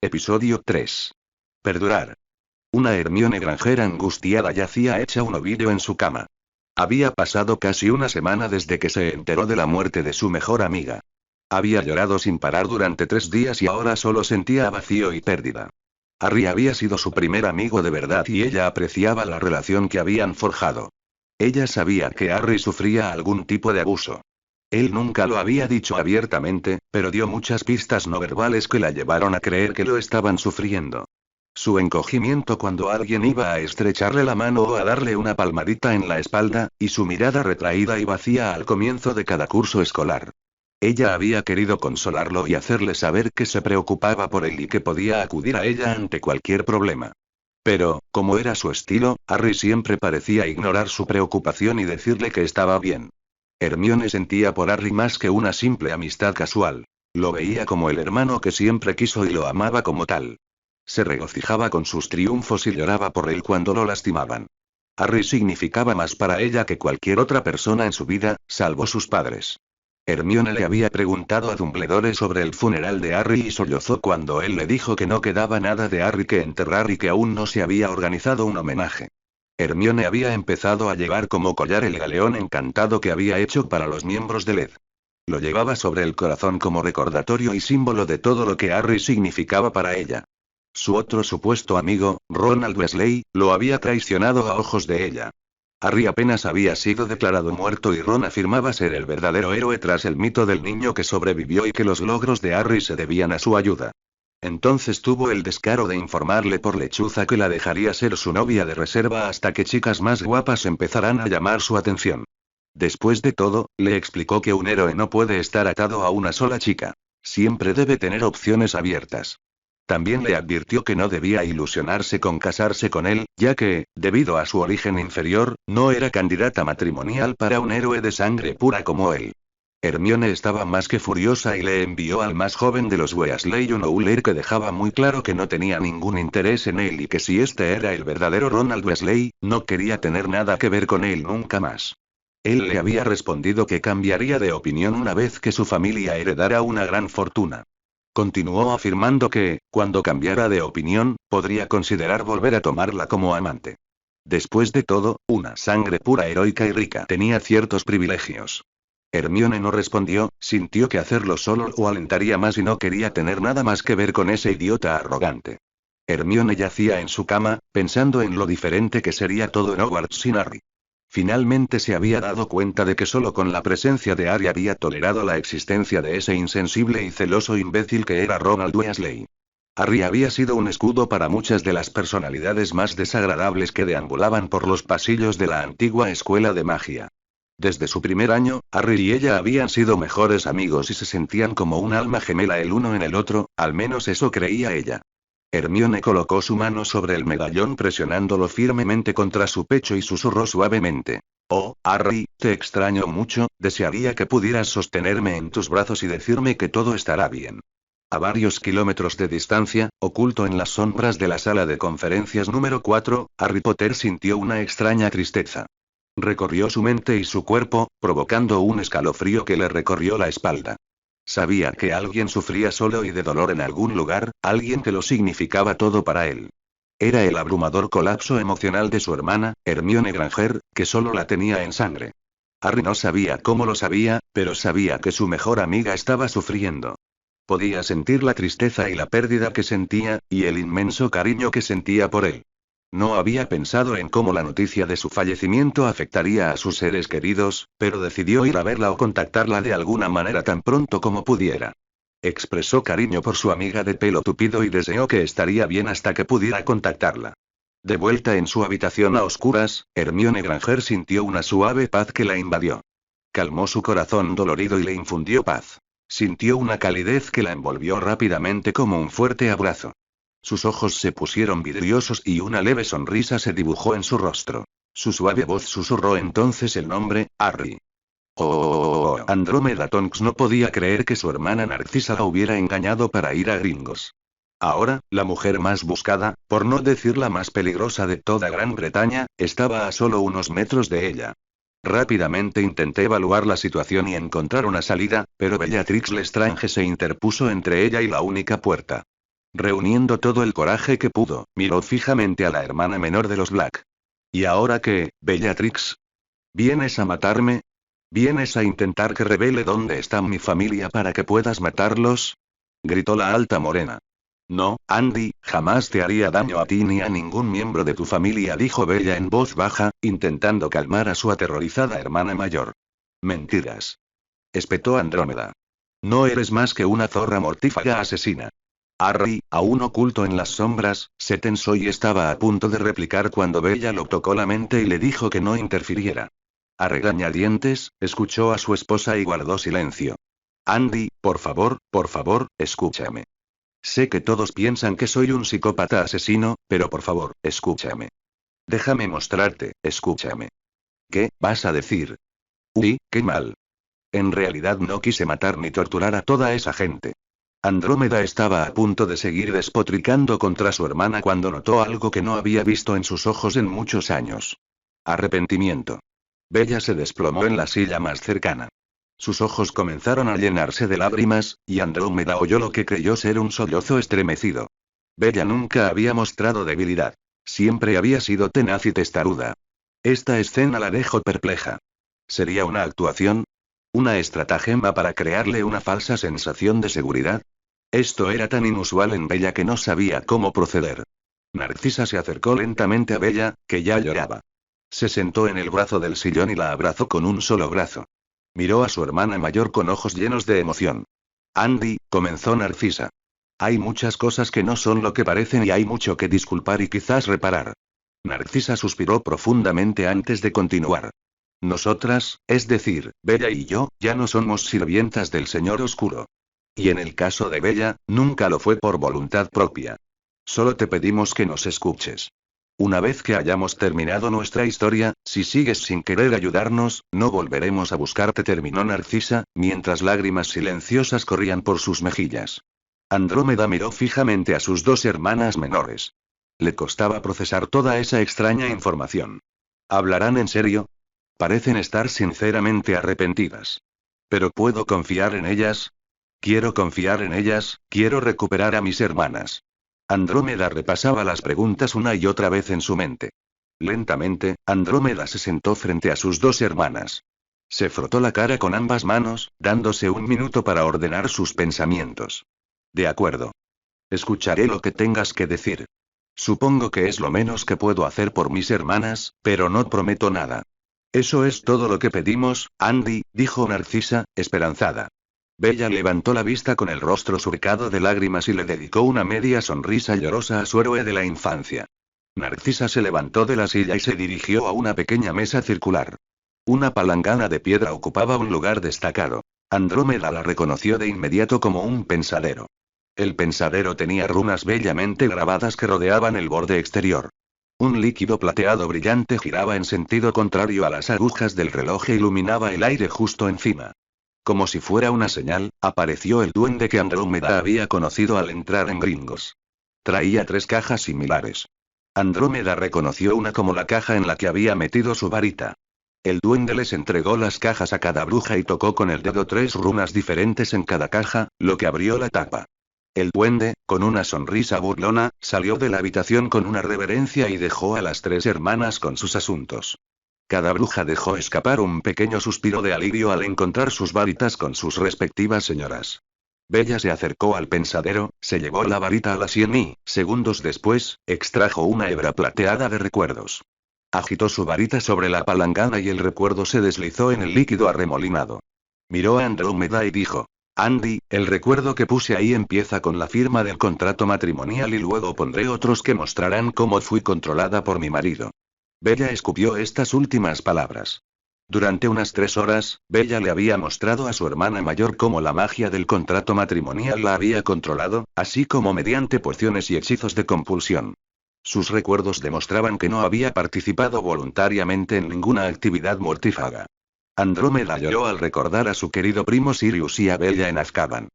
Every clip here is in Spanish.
Episodio 3. Perdurar. Una Hermione Granger angustiada yacía hecha un ovillo en su cama. Había pasado casi una semana desde que se enteró de la muerte de su mejor amiga. Había llorado sin parar durante 3 días y ahora solo sentía vacío y pérdida. Harry había sido su primer amigo de verdad y ella apreciaba la relación que habían forjado. Ella sabía que Harry sufría algún tipo de abuso. Él nunca lo había dicho abiertamente, pero dio muchas pistas no verbales que la llevaron a creer que lo estaban sufriendo. Su encogimiento cuando alguien iba a estrecharle la mano o a darle una palmadita en la espalda, y su mirada retraída y vacía al comienzo de cada curso escolar. Ella había querido consolarlo y hacerle saber que se preocupaba por él y que podía acudir a ella ante cualquier problema. Pero, como era su estilo, Harry siempre parecía ignorar su preocupación y decirle que estaba bien. Hermione sentía por Harry más que una simple amistad casual. Lo veía como el hermano que siempre quiso y lo amaba como tal. Se regocijaba con sus triunfos y lloraba por él cuando lo lastimaban. Harry significaba más para ella que cualquier otra persona en su vida, salvo sus padres. Hermione le había preguntado a Dumbledore sobre el funeral de Harry y sollozó cuando él le dijo que no quedaba nada de Harry que enterrar y que aún no se había organizado un homenaje. Hermione había empezado a llevar como collar el galeón encantado que había hecho para los miembros de LED. Lo llevaba sobre el corazón como recordatorio y símbolo de todo lo que Harry significaba para ella. Su otro supuesto amigo, Ronald Weasley, lo había traicionado a ojos de ella. Harry apenas había sido declarado muerto y Ron afirmaba ser el verdadero héroe tras el mito del niño que sobrevivió y que los logros de Harry se debían a su ayuda. Entonces tuvo el descaro de informarle por lechuza que la dejaría ser su novia de reserva hasta que chicas más guapas empezaran a llamar su atención. Después de todo, le explicó que un héroe no puede estar atado a una sola chica. Siempre debe tener opciones abiertas. También le advirtió que no debía ilusionarse con casarse con él, ya que, debido a su origen inferior, no era candidata matrimonial para un héroe de sangre pura como él. Hermione estaba más que furiosa y le envió al más joven de los Weasley un Ouleur que dejaba muy claro que no tenía ningún interés en él y que si este era el verdadero Ronald Weasley, no quería tener nada que ver con él nunca más. Él le había respondido que cambiaría de opinión una vez que su familia heredara una gran fortuna. Continuó afirmando que, cuando cambiara de opinión, podría considerar volver a tomarla como amante. Después de todo, una sangre pura heroica y rica tenía ciertos privilegios. Hermione no respondió, sintió que hacerlo solo lo alentaría más y no quería tener nada más que ver con ese idiota arrogante. Hermione yacía en su cama, pensando en lo diferente que sería todo en Hogwarts sin Harry. Finalmente se había dado cuenta de que solo con la presencia de Harry había tolerado la existencia de ese insensible y celoso imbécil que era Ronald Weasley. Harry había sido un escudo para muchas de las personalidades más desagradables que deambulaban por los pasillos de la antigua escuela de magia. Desde su primer año, Harry y ella habían sido mejores amigos y se sentían como un alma gemela el uno en el otro, al menos eso creía ella. Hermione colocó su mano sobre el medallón presionándolo firmemente contra su pecho y susurró suavemente. Oh, Harry, te extraño mucho, desearía que pudieras sostenerme en tus brazos y decirme que todo estará bien. A varios kilómetros de distancia, oculto en las sombras de la sala de conferencias número 4, Harry Potter sintió una extraña tristeza. Recorrió su mente y su cuerpo, provocando un escalofrío que le recorrió la espalda. Sabía que alguien sufría solo y de dolor en algún lugar, alguien que lo significaba todo para él. Era el abrumador colapso emocional de su hermana, Hermione Granger, que solo la tenía en sangre. Harry no sabía cómo lo sabía, pero sabía que su mejor amiga estaba sufriendo. Podía sentir la tristeza y la pérdida que sentía, y el inmenso cariño que sentía por él. No había pensado en cómo la noticia de su fallecimiento afectaría a sus seres queridos, pero decidió ir a verla o contactarla de alguna manera tan pronto como pudiera. Expresó cariño por su amiga de pelo tupido y deseó que estaría bien hasta que pudiera contactarla. De vuelta en su habitación a oscuras, Hermione Granger sintió una suave paz que la invadió. Calmó su corazón dolorido y le infundió paz. Sintió una calidez que la envolvió rápidamente como un fuerte abrazo. Sus ojos se pusieron vidriosos y una leve sonrisa se dibujó en su rostro. Su suave voz susurró entonces el nombre, Harry. Oh, Andrómeda Tonks no podía creer que su hermana Narcisa la hubiera engañado para ir a Gringos. Ahora, la mujer más buscada, por no decir la más peligrosa de toda Gran Bretaña, estaba a solo unos metros de ella. Rápidamente intenté evaluar la situación y encontrar una salida, pero Bellatrix Lestrange se interpuso entre ella y la única puerta. Reuniendo todo el coraje que pudo, miró fijamente a la hermana menor de los Black. ¿Y ahora qué, Bellatrix? ¿Vienes a matarme? ¿Vienes a intentar que revele dónde está mi familia para que puedas matarlos? Gritó la alta morena. No, Andy, jamás te haría daño a ti ni a ningún miembro de tu familia, dijo Bella en voz baja, intentando calmar a su aterrorizada hermana mayor. Mentiras. Espetó Andrómeda. No eres más que una zorra mortífaga asesina. Harry, aún oculto en las sombras, se tensó y estaba a punto de replicar cuando Bella lo tocó la mente y le dijo que no interfiriera. A regañadientes, escuchó a su esposa y guardó silencio. Andy, por favor, escúchame. Sé que todos piensan que soy un psicópata asesino, pero por favor, escúchame. Déjame mostrarte, escúchame. ¿Qué vas a decir? Uy, qué mal. En realidad no quise matar ni torturar a toda esa gente. Andrómeda estaba a punto de seguir despotricando contra su hermana cuando notó algo que no había visto en sus ojos en muchos años. Arrepentimiento. Bella se desplomó en la silla más cercana. Sus ojos comenzaron a llenarse de lágrimas, y Andrómeda oyó lo que creyó ser un sollozo estremecido. Bella nunca había mostrado debilidad. Siempre había sido tenaz y testaruda. Esta escena la dejó perpleja. ¿Sería una actuación? ¿Una estratagema para crearle una falsa sensación de seguridad? Esto era tan inusual en Bella que no sabía cómo proceder. Narcisa se acercó lentamente a Bella, que ya lloraba. Se sentó en el brazo del sillón y la abrazó con un solo brazo. Miró a su hermana mayor con ojos llenos de emoción. Andy, comenzó Narcisa. Hay muchas cosas que no son lo que parecen y hay mucho que disculpar y quizás reparar. Narcisa suspiró profundamente antes de continuar. Nosotras, es decir, Bella y yo, ya no somos sirvientas del Señor Oscuro. Y en el caso de Bella, nunca lo fue por voluntad propia. Solo te pedimos que nos escuches. Una vez que hayamos terminado nuestra historia, si sigues sin querer ayudarnos, no volveremos a buscarte, terminó Narcisa, mientras lágrimas silenciosas corrían por sus mejillas. Andrómeda miró fijamente a sus dos hermanas menores. Le costaba procesar toda esa extraña información. ¿Hablarán en serio? Parecen estar sinceramente arrepentidas. ¿Pero puedo confiar en ellas? Quiero confiar en ellas, quiero recuperar a mis hermanas. Andrómeda repasaba las preguntas una y otra vez en su mente. Lentamente, Andrómeda se sentó frente a sus dos hermanas. Se frotó la cara con ambas manos, dándose un minuto para ordenar sus pensamientos. De acuerdo. Escucharé lo que tengas que decir. Supongo que es lo menos que puedo hacer por mis hermanas, pero no prometo nada. Eso es todo lo que pedimos, Andy, dijo Narcisa, esperanzada. Bella levantó la vista con el rostro surcado de lágrimas y le dedicó una media sonrisa llorosa a su héroe de la infancia. Narcisa se levantó de la silla y se dirigió a una pequeña mesa circular. Una palangana de piedra ocupaba un lugar destacado. Andrómeda la reconoció de inmediato como un pensadero. El pensadero tenía runas bellamente grabadas que rodeaban el borde exterior. Un líquido plateado brillante giraba en sentido contrario a las agujas del reloj e iluminaba el aire justo encima. Como si fuera una señal, apareció el duende que Andrómeda había conocido al entrar en Gringos. Traía 3 cajas similares. Andrómeda reconoció una como la caja en la que había metido su varita. El duende les entregó las cajas a cada bruja y tocó con el dedo 3 runas diferentes en cada caja, lo que abrió la tapa. El duende, con una sonrisa burlona, salió de la habitación con una reverencia y dejó a las 3 hermanas con sus asuntos. Cada bruja dejó escapar un pequeño suspiro de alivio al encontrar sus varitas con sus respectivas señoras. Bella se acercó al pensadero, se llevó la varita a la sien y, segundos después, extrajo una hebra plateada de recuerdos. Agitó su varita sobre la palangana y el recuerdo se deslizó en el líquido arremolinado. Miró a Andrómeda y dijo: Andy, el recuerdo que puse ahí empieza con la firma del contrato matrimonial y luego pondré otros que mostrarán cómo fui controlada por mi marido. Bella escupió estas últimas palabras. Durante unas 3 horas, Bella le había mostrado a su hermana mayor cómo la magia del contrato matrimonial la había controlado, así como mediante pociones y hechizos de compulsión. Sus recuerdos demostraban que no había participado voluntariamente en ninguna actividad mortífaga. Andrómeda lloró al recordar a su querido primo Sirius y a Bella en Azkaban.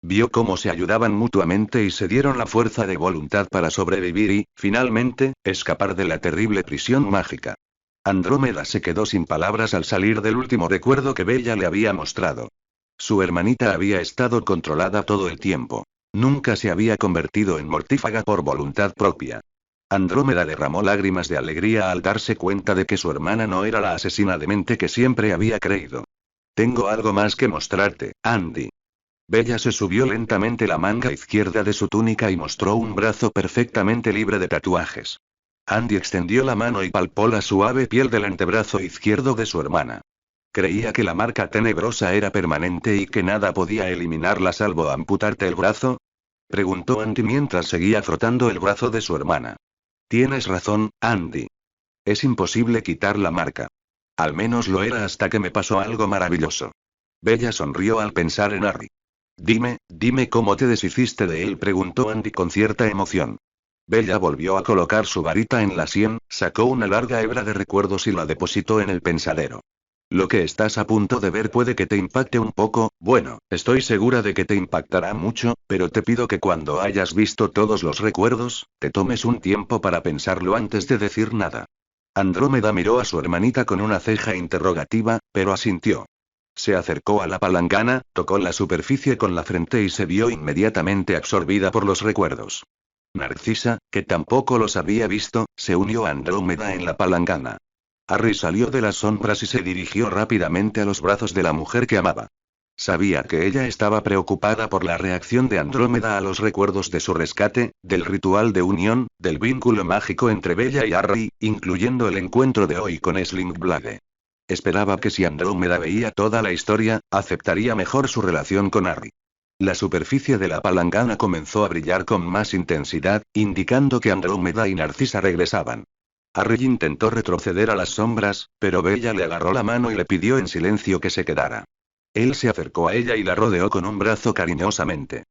Vio cómo se ayudaban mutuamente y se dieron la fuerza de voluntad para sobrevivir y, finalmente, escapar de la terrible prisión mágica. Andrómeda se quedó sin palabras al salir del último recuerdo que Bella le había mostrado. Su hermanita había estado controlada todo el tiempo. Nunca se había convertido en mortífaga por voluntad propia. Andrómeda derramó lágrimas de alegría al darse cuenta de que su hermana no era la asesina de mente que siempre había creído. Tengo algo más que mostrarte, Andy. Bella se subió lentamente la manga izquierda de su túnica y mostró un brazo perfectamente libre de tatuajes. Andy extendió la mano y palpó la suave piel del antebrazo izquierdo de su hermana. ¿Creía que la marca tenebrosa era permanente y que nada podía eliminarla salvo amputarte el brazo? Preguntó Andy mientras seguía frotando el brazo de su hermana. Tienes razón, Andy. Es imposible quitar la marca. Al menos lo era hasta que me pasó algo maravilloso. Bella sonrió al pensar en Harry. Dime cómo te deshiciste de él, preguntó Andy con cierta emoción. Bella volvió a colocar su varita en la sien, sacó una larga hebra de recuerdos y la depositó en el pensadero. Lo que estás a punto de ver puede que te impacte un poco, bueno, estoy segura de que te impactará mucho, pero te pido que cuando hayas visto todos los recuerdos, te tomes un tiempo para pensarlo antes de decir nada. Andrómeda miró a su hermanita con una ceja interrogativa, pero asintió. Se acercó a la palangana, tocó la superficie con la frente y se vio inmediatamente absorbida por los recuerdos. Narcisa, que tampoco los había visto, se unió a Andrómeda en la palangana. Harry salió de las sombras y se dirigió rápidamente a los brazos de la mujer que amaba. Sabía que ella estaba preocupada por la reacción de Andrómeda a los recuerdos de su rescate, del ritual de unión, del vínculo mágico entre Bella y Harry, incluyendo el encuentro de hoy con Slingblood. Esperaba que si Andrómeda veía toda la historia, aceptaría mejor su relación con Harry. La superficie de la palangana comenzó a brillar con más intensidad, indicando que Andrómeda y Narcisa regresaban. Harry intentó retroceder a las sombras, pero Bella le agarró la mano y le pidió en silencio que se quedara. Él se acercó a ella y la rodeó con un brazo cariñosamente.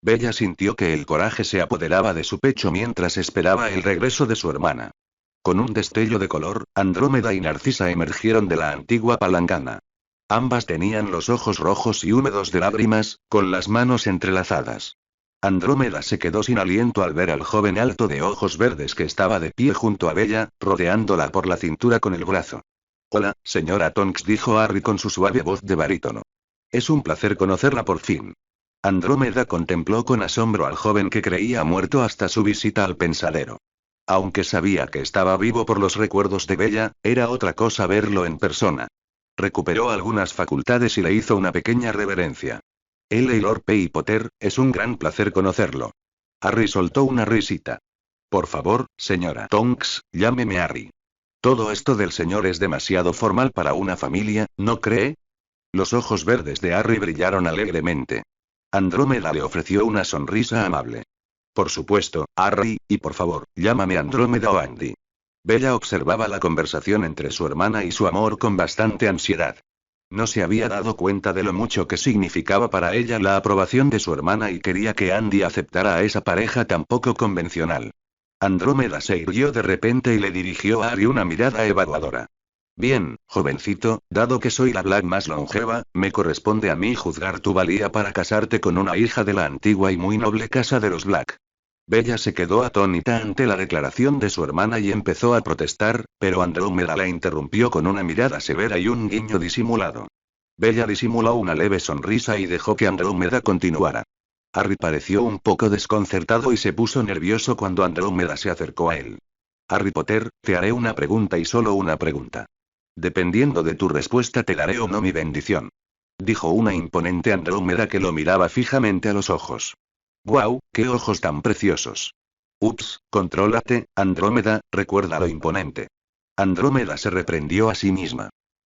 Bella sintió que el coraje se apoderaba de su pecho mientras esperaba el regreso de su hermana. Con un destello de color, Andrómeda y Narcisa emergieron de la antigua palangana. Ambas tenían los ojos rojos y húmedos de lágrimas, con las manos entrelazadas. Andrómeda se quedó sin aliento al ver al joven alto de ojos verdes que estaba de pie junto a Bella, rodeándola por la cintura con el brazo. Hola, señora Tonks, dijo Harry con su suave voz de barítono. Es un placer conocerla por fin. Andrómeda contempló con asombro al joven que creía muerto hasta su visita al pensadero. Aunque sabía que estaba vivo por los recuerdos de Bella, era otra cosa verlo en persona. Recuperó algunas facultades y le hizo una pequeña reverencia. Lord P. Potter, es un gran placer conocerlo. Harry soltó una risita. Por favor, señora Tonks, llámeme Harry. Todo esto del señor es demasiado formal para una familia, ¿no cree? Los ojos verdes de Harry brillaron alegremente. Andrómeda le ofreció una sonrisa amable. Por supuesto, Harry, y por favor, llámame Andrómeda o Andy. Bella observaba la conversación entre su hermana y su amor con bastante ansiedad. No se había dado cuenta de lo mucho que significaba para ella la aprobación de su hermana y quería que Andy aceptara a esa pareja tan poco convencional. Andrómeda se irguió de repente y le dirigió a Harry una mirada evaluadora. Bien, jovencito, dado que soy la Black más longeva, me corresponde a mí juzgar tu valía para casarte con una hija de la antigua y muy noble casa de los Black. Bella se quedó atónita ante la declaración de su hermana y empezó a protestar, pero Andrómeda la interrumpió con una mirada severa y un guiño disimulado. Bella disimuló una leve sonrisa y dejó que Andrómeda continuara. Harry pareció un poco desconcertado y se puso nervioso cuando Andrómeda se acercó a él. Harry Potter, te haré una pregunta y solo una pregunta. Dependiendo de tu respuesta te daré o no mi bendición. Dijo una imponente Andrómeda que lo miraba fijamente a los ojos. ¡Guau, qué ojos tan preciosos! Ups, contrólate, Andrómeda, recuerda lo imponente. Andrómeda se reprendió a sí misma.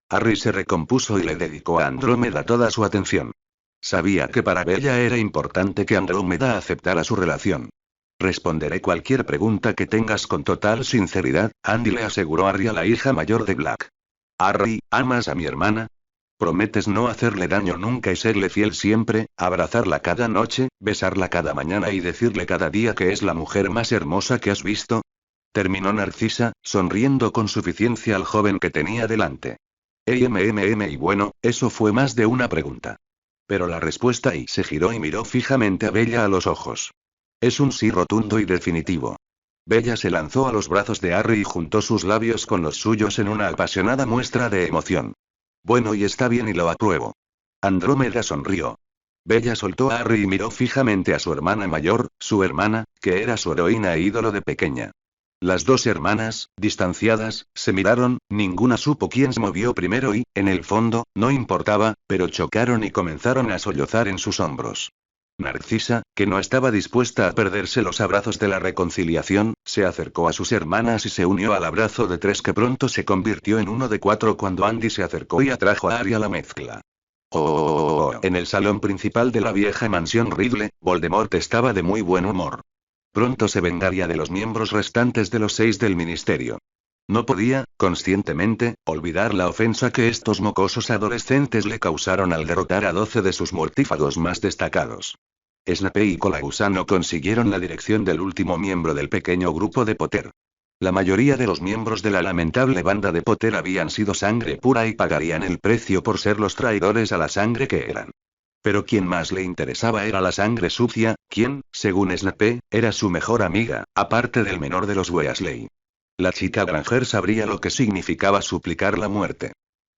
Harry se recompuso y le dedicó a Andrómeda toda su atención. Sabía que para Bella era importante que Andrómeda aceptara su relación. Responderé cualquier pregunta que tengas con total sinceridad, Andy le aseguró Harry a la hija mayor de Black. Harry, ¿amas a mi hermana? ¿Prometes no hacerle daño nunca y serle fiel siempre, abrazarla cada noche, besarla cada mañana y decirle cada día que es la mujer más hermosa que has visto? Terminó Narcisa, sonriendo con suficiencia al joven que tenía delante. Y bueno, eso fue más de una pregunta. Pero la respuesta y se giró y miró fijamente a Bella a los ojos. Es un sí rotundo y definitivo. Bella se lanzó a los brazos de Harry y juntó sus labios con los suyos en una apasionada muestra de emoción. Bueno, y está bien y lo apruebo. Andrómeda sonrió. Bella soltó a Harry y miró fijamente a su hermana mayor, su hermana, que era su heroína e ídolo de pequeña. Las dos hermanas, distanciadas, se miraron, ninguna supo quién se movió primero y, en el fondo, no importaba, pero chocaron y comenzaron a sollozar en sus hombros. Narcisa, que no estaba dispuesta a perderse los abrazos de la reconciliación, se acercó a sus hermanas y se unió al abrazo de tres que pronto se convirtió en uno de cuatro cuando Andy se acercó y atrajo a Harry a la mezcla. En el salón principal de la vieja mansión Riddle, Voldemort estaba de muy buen humor. Pronto se vengaría de los miembros restantes de los 6 del ministerio. No podía, conscientemente, olvidar la ofensa que estos mocosos adolescentes le causaron al derrotar a 12 de sus mortífagos más destacados. Snape y Colagusano consiguieron la dirección del último miembro del pequeño grupo de Potter. La mayoría de los miembros de la lamentable banda de Potter habían sido sangre pura y pagarían el precio por ser los traidores a la sangre que eran. Pero quien más le interesaba era la sangre sucia, quien, según Snape, era su mejor amiga, aparte del menor de los Weasley. La chica Granger sabría lo que significaba suplicar la muerte.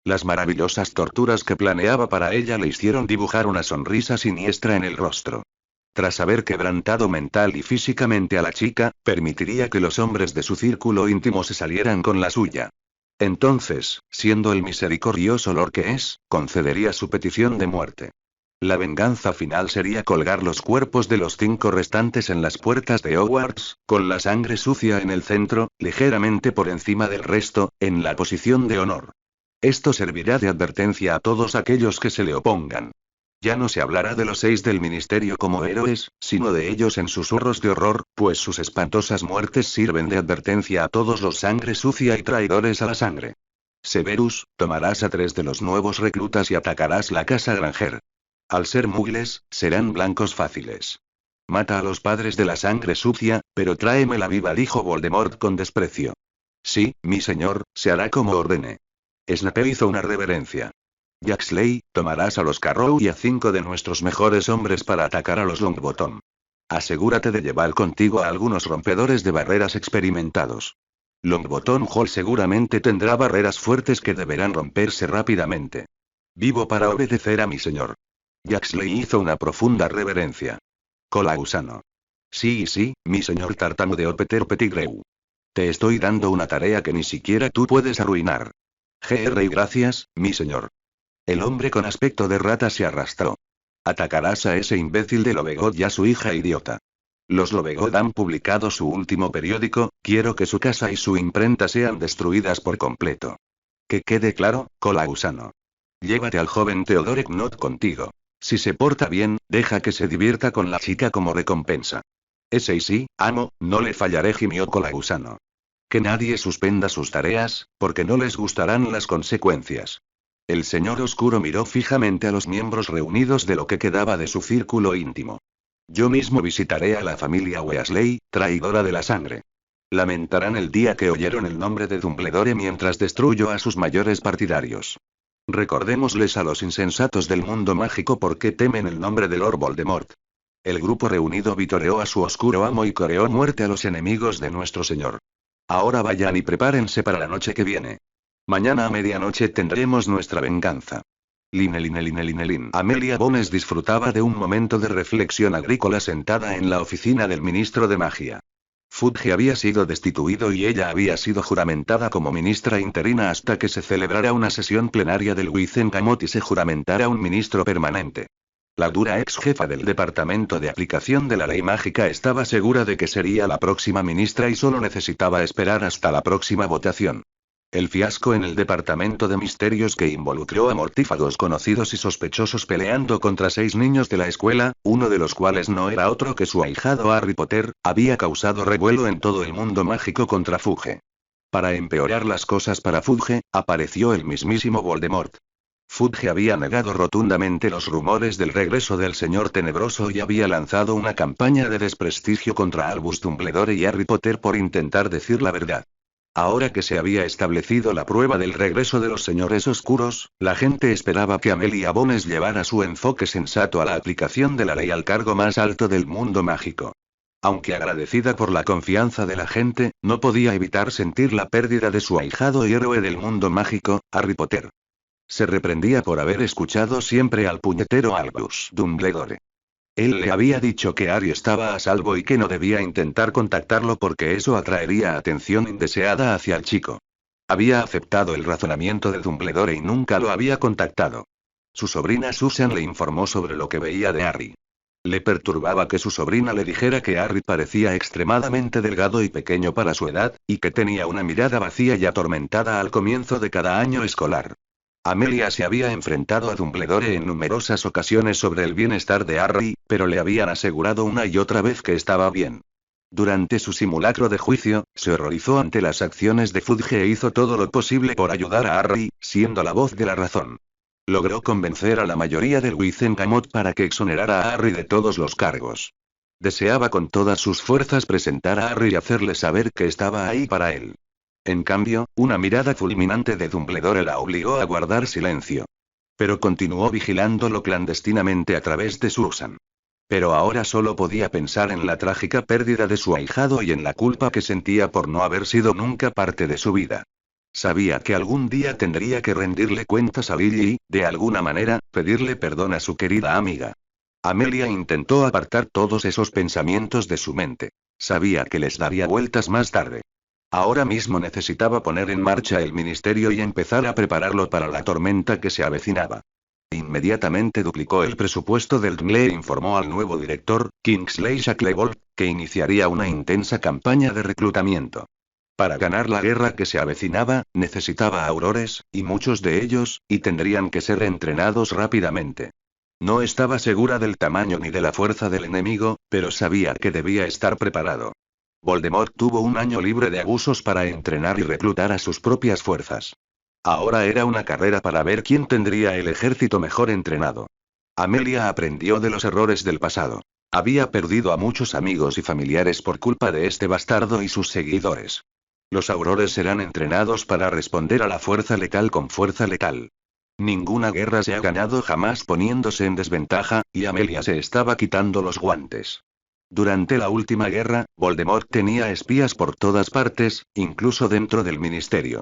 Las maravillosas torturas que planeaba para ella le hicieron dibujar una sonrisa siniestra en el rostro. Tras haber quebrantado mental y físicamente a la chica, permitiría que los hombres de su círculo íntimo se salieran con la suya. Entonces, siendo el misericordioso Lord que es, concedería su petición de muerte. La venganza final sería colgar los cuerpos de los 5 restantes en las puertas de Hogwarts, con la sangre sucia en el centro, ligeramente por encima del resto, en la posición de honor. Esto servirá de advertencia a todos aquellos que se le opongan. Ya no se hablará de los 6 del ministerio como héroes, sino de ellos en susurros de horror, pues sus espantosas muertes sirven de advertencia a todos los sangre sucia y traidores a la sangre. Severus, tomarás a 3 de los nuevos reclutas y atacarás la casa Granger. Al ser mugles, serán blancos fáciles. Mata a los padres de la sangre sucia, pero tráemela viva, dijo Voldemort con desprecio. Sí, mi señor, se hará como ordene. Snape hizo una reverencia. Jaxley, tomarás a los Carrow y a 5 de nuestros mejores hombres para atacar a los Longbottom. Asegúrate de llevar contigo a algunos rompedores de barreras experimentados. Longbottom Hall seguramente tendrá barreras fuertes que deberán romperse rápidamente. Vivo para obedecer a mi señor. Jaxley hizo una profunda reverencia. Colagusano. Sí, mi señor, tartamudeó Peter Pettigrew. Te estoy dando una tarea que ni siquiera tú puedes arruinar. Y gracias, mi señor. El hombre con aspecto de rata se arrastró. Atacarás a ese imbécil de Lovegood y a su hija idiota. Los Lovegood han publicado su último periódico, quiero que su casa y su imprenta sean destruidas por completo. Que quede claro, Colagusano. Llévate al joven Theodore Knott contigo. Si se porta bien, deja que se divierta con la chica como recompensa. Ese y sí, amo, no le fallaré, gimió Colagusano. Que nadie suspenda sus tareas, porque no les gustarán las consecuencias. El señor oscuro miró fijamente a los miembros reunidos de lo que quedaba de su círculo íntimo. Yo mismo visitaré a la familia Weasley, traidora de la sangre. Lamentarán el día que oyeron el nombre de Dumbledore mientras destruyó a sus mayores partidarios. Recordémosles a los insensatos del mundo mágico por qué temen el nombre de Lord Voldemort. El grupo reunido vitoreó a su oscuro amo y coreó muerte a los enemigos de nuestro señor. Ahora vayan y prepárense para la noche que viene. Mañana a medianoche tendremos nuestra venganza. Line. Amelia Bones disfrutaba de un momento de reflexión agrícola sentada en la oficina del ministro de magia. Fudge había sido destituido y ella había sido juramentada como ministra interina hasta que se celebrara una sesión plenaria del Wizengamot y se juramentara un ministro permanente. La dura ex jefa del Departamento de Aplicación de la Ley Mágica estaba segura de que sería la próxima ministra y solo necesitaba esperar hasta la próxima votación. El fiasco en el Departamento de Misterios que involucró a mortífagos conocidos y sospechosos peleando contra 6 niños de la escuela, uno de los cuales no era otro que su ahijado Harry Potter, había causado revuelo en todo el mundo mágico contra Fudge. Para empeorar las cosas para Fudge, apareció el mismísimo Voldemort. Fudge había negado rotundamente los rumores del regreso del Señor Tenebroso y había lanzado una campaña de desprestigio contra Albus Dumbledore y Harry Potter por intentar decir la verdad. Ahora que se había establecido la prueba del regreso de los señores oscuros, la gente esperaba que Amelia Bones llevara su enfoque sensato a la aplicación de la ley al cargo más alto del mundo mágico. Aunque agradecida por la confianza de la gente, no podía evitar sentir la pérdida de su ahijado y héroe del mundo mágico, Harry Potter. Se reprendía por haber escuchado siempre al puñetero Albus Dumbledore. Él le había dicho que Harry estaba a salvo y que no debía intentar contactarlo porque eso atraería atención indeseada hacia el chico. Había aceptado el razonamiento de Dumbledore y nunca lo había contactado. Su sobrina Susan le informó sobre lo que veía de Harry. Le perturbaba que su sobrina le dijera que Harry parecía extremadamente delgado y pequeño para su edad, y que tenía una mirada vacía y atormentada al comienzo de cada año escolar. Amelia se había enfrentado a Dumbledore en numerosas ocasiones sobre el bienestar de Harry, pero le habían asegurado una y otra vez que estaba bien. Durante su simulacro de juicio, se horrorizó ante las acciones de Fudge e hizo todo lo posible por ayudar a Harry, siendo la voz de la razón. Logró convencer a la mayoría del Wizengamot para que exonerara a Harry de todos los cargos. Deseaba con todas sus fuerzas presentar a Harry y hacerle saber que estaba ahí para él. En cambio, una mirada fulminante de Dumbledore la obligó a guardar silencio. Pero continuó vigilándolo clandestinamente a través de Susan. Pero ahora solo podía pensar en la trágica pérdida de su ahijado y en la culpa que sentía por no haber sido nunca parte de su vida. Sabía que algún día tendría que rendirle cuentas a Lily y, de alguna manera, pedirle perdón a su querida amiga. Amelia intentó apartar todos esos pensamientos de su mente. Sabía que les daría vueltas más tarde. Ahora mismo necesitaba poner en marcha el ministerio y empezar a prepararlo para la tormenta que se avecinaba. Inmediatamente duplicó el presupuesto del DMLE e informó al nuevo director, Kingsley Shacklebolt, que iniciaría una intensa campaña de reclutamiento. Para ganar la guerra que se avecinaba, necesitaba aurores, y muchos de ellos, y tendrían que ser entrenados rápidamente. No estaba segura del tamaño ni de la fuerza del enemigo, pero sabía que debía estar preparado. Voldemort tuvo un año libre de abusos para entrenar y reclutar a sus propias fuerzas. Ahora era una carrera para ver quién tendría el ejército mejor entrenado. Amelia aprendió de los errores del pasado. Había perdido a muchos amigos y familiares por culpa de este bastardo y sus seguidores. Los aurores serán entrenados para responder a la fuerza letal con fuerza letal. Ninguna guerra se ha ganado jamás poniéndose en desventaja, y Amelia se estaba quitando los guantes. Durante la última guerra, Voldemort tenía espías por todas partes, incluso dentro del ministerio.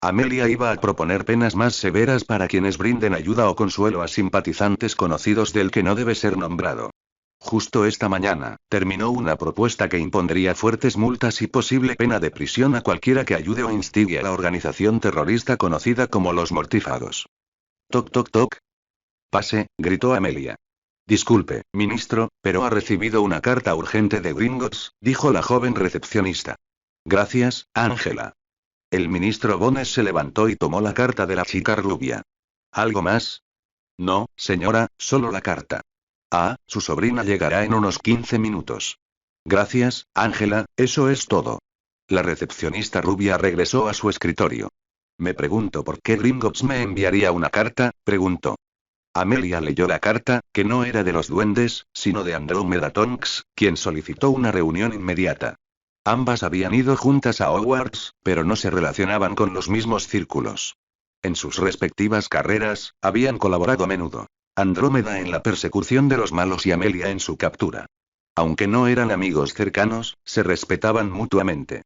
Amelia iba a proponer penas más severas para quienes brinden ayuda o consuelo a simpatizantes conocidos del que no debe ser nombrado. Justo esta mañana, terminó una propuesta que impondría fuertes multas y posible pena de prisión a cualquiera que ayude o instigue a la organización terrorista conocida como los Mortífagos. Toc toc toc. Pase, gritó Amelia. Disculpe, ministro, pero ha recibido una carta urgente de Gringotts, dijo la joven recepcionista. Gracias, Ángela. El ministro Bones se levantó y tomó la carta de la chica rubia. ¿Algo más? No, señora, solo la carta. Ah, su sobrina llegará en unos 15 minutos. Gracias, Ángela, eso es todo. La recepcionista rubia regresó a su escritorio. Me pregunto por qué Gringotts me enviaría una carta, preguntó. Amelia leyó la carta, que no era de los duendes, sino de Andrómeda Tonks, quien solicitó una reunión inmediata. Ambas habían ido juntas a Hogwarts, pero no se relacionaban con los mismos círculos. En sus respectivas carreras, habían colaborado a menudo. Andrómeda en la persecución de los malos y Amelia en su captura. Aunque no eran amigos cercanos, se respetaban mutuamente.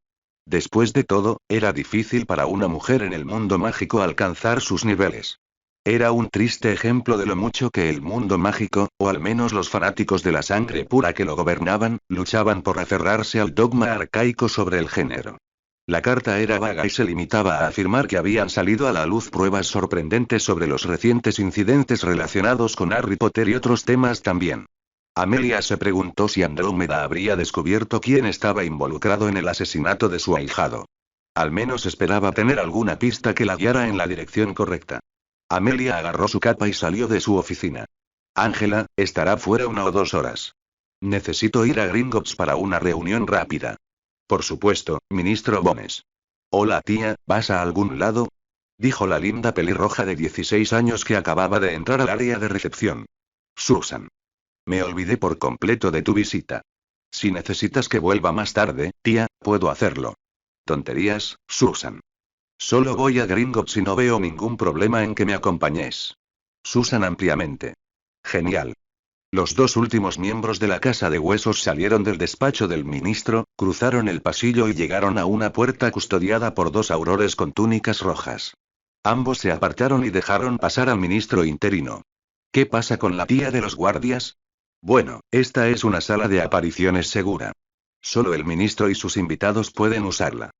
Después de todo, era difícil para una mujer en el mundo mágico alcanzar sus niveles. Era un triste ejemplo de lo mucho que el mundo mágico, o al menos los fanáticos de la sangre pura que lo gobernaban, luchaban por aferrarse al dogma arcaico sobre el género. La carta era vaga y se limitaba a afirmar que habían salido a la luz pruebas sorprendentes sobre los recientes incidentes relacionados con Harry Potter y otros temas también. Amelia se preguntó si Andrómeda habría descubierto quién estaba involucrado en el asesinato de su ahijado. Al menos esperaba tener alguna pista que la guiara en la dirección correcta. Amelia agarró su capa y salió de su oficina. Ángela, estará fuera 1 o 2 horas. Necesito ir a Gringotts para una reunión rápida. Por supuesto, ministro Bones. Hola tía, ¿vas a algún lado? Dijo la linda pelirroja de 16 años que acababa de entrar al área de recepción. Susan. Me olvidé por completo de tu visita. Si necesitas que vuelva más tarde, tía, puedo hacerlo. Tonterías, Susan. Solo voy a Gringotts y no veo ningún problema en que me acompañes. Susan ampliamente. Genial. Los 2 últimos miembros de la Casa de Huesos salieron del despacho del ministro, cruzaron el pasillo y llegaron a una puerta custodiada por 2 aurores con túnicas rojas. Ambos se apartaron y dejaron pasar al ministro interino. ¿Qué pasa con la tía de los guardias? Bueno, esta es una sala de apariciones segura. Solo el ministro y sus invitados pueden usarla.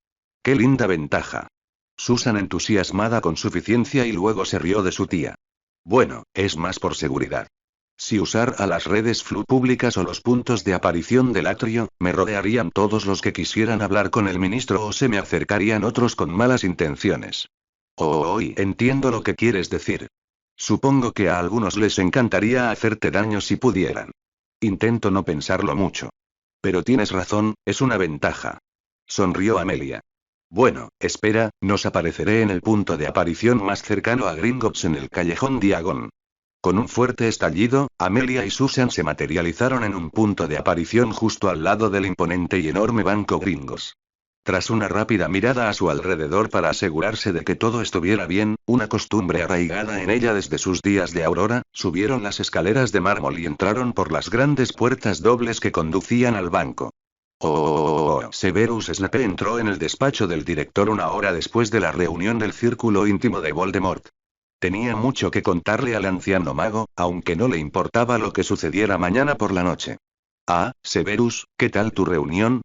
¡Qué linda ventaja! Susan entusiasmada con suficiencia y luego se rió de su tía. Bueno, es más por seguridad. Si usar a las redes públicas o los puntos de aparición del atrio, me rodearían todos los que quisieran hablar con el ministro o se me acercarían otros con malas intenciones. Entiendo lo que quieres decir. Supongo que a algunos les encantaría hacerte daño si pudieran. Intento no pensarlo mucho. Pero tienes razón, es una ventaja. Sonrió Amelia. Bueno, espera, nos apareceré en el punto de aparición más cercano a Gringotts en el callejón Diagon. Con un fuerte estallido, Amelia y Susan se materializaron en un punto de aparición justo al lado del imponente y enorme banco Gringotts. Tras una rápida mirada a su alrededor para asegurarse de que todo estuviera bien, una costumbre arraigada en ella desde sus días de Aurora, subieron las escaleras de mármol y entraron por las grandes puertas dobles que conducían al banco. Severus Snape entró en el despacho del director una hora después de la reunión del círculo íntimo de Voldemort. Tenía mucho que contarle al anciano mago, aunque no le importaba lo que sucediera mañana por la noche. Severus, ¿qué tal tu reunión?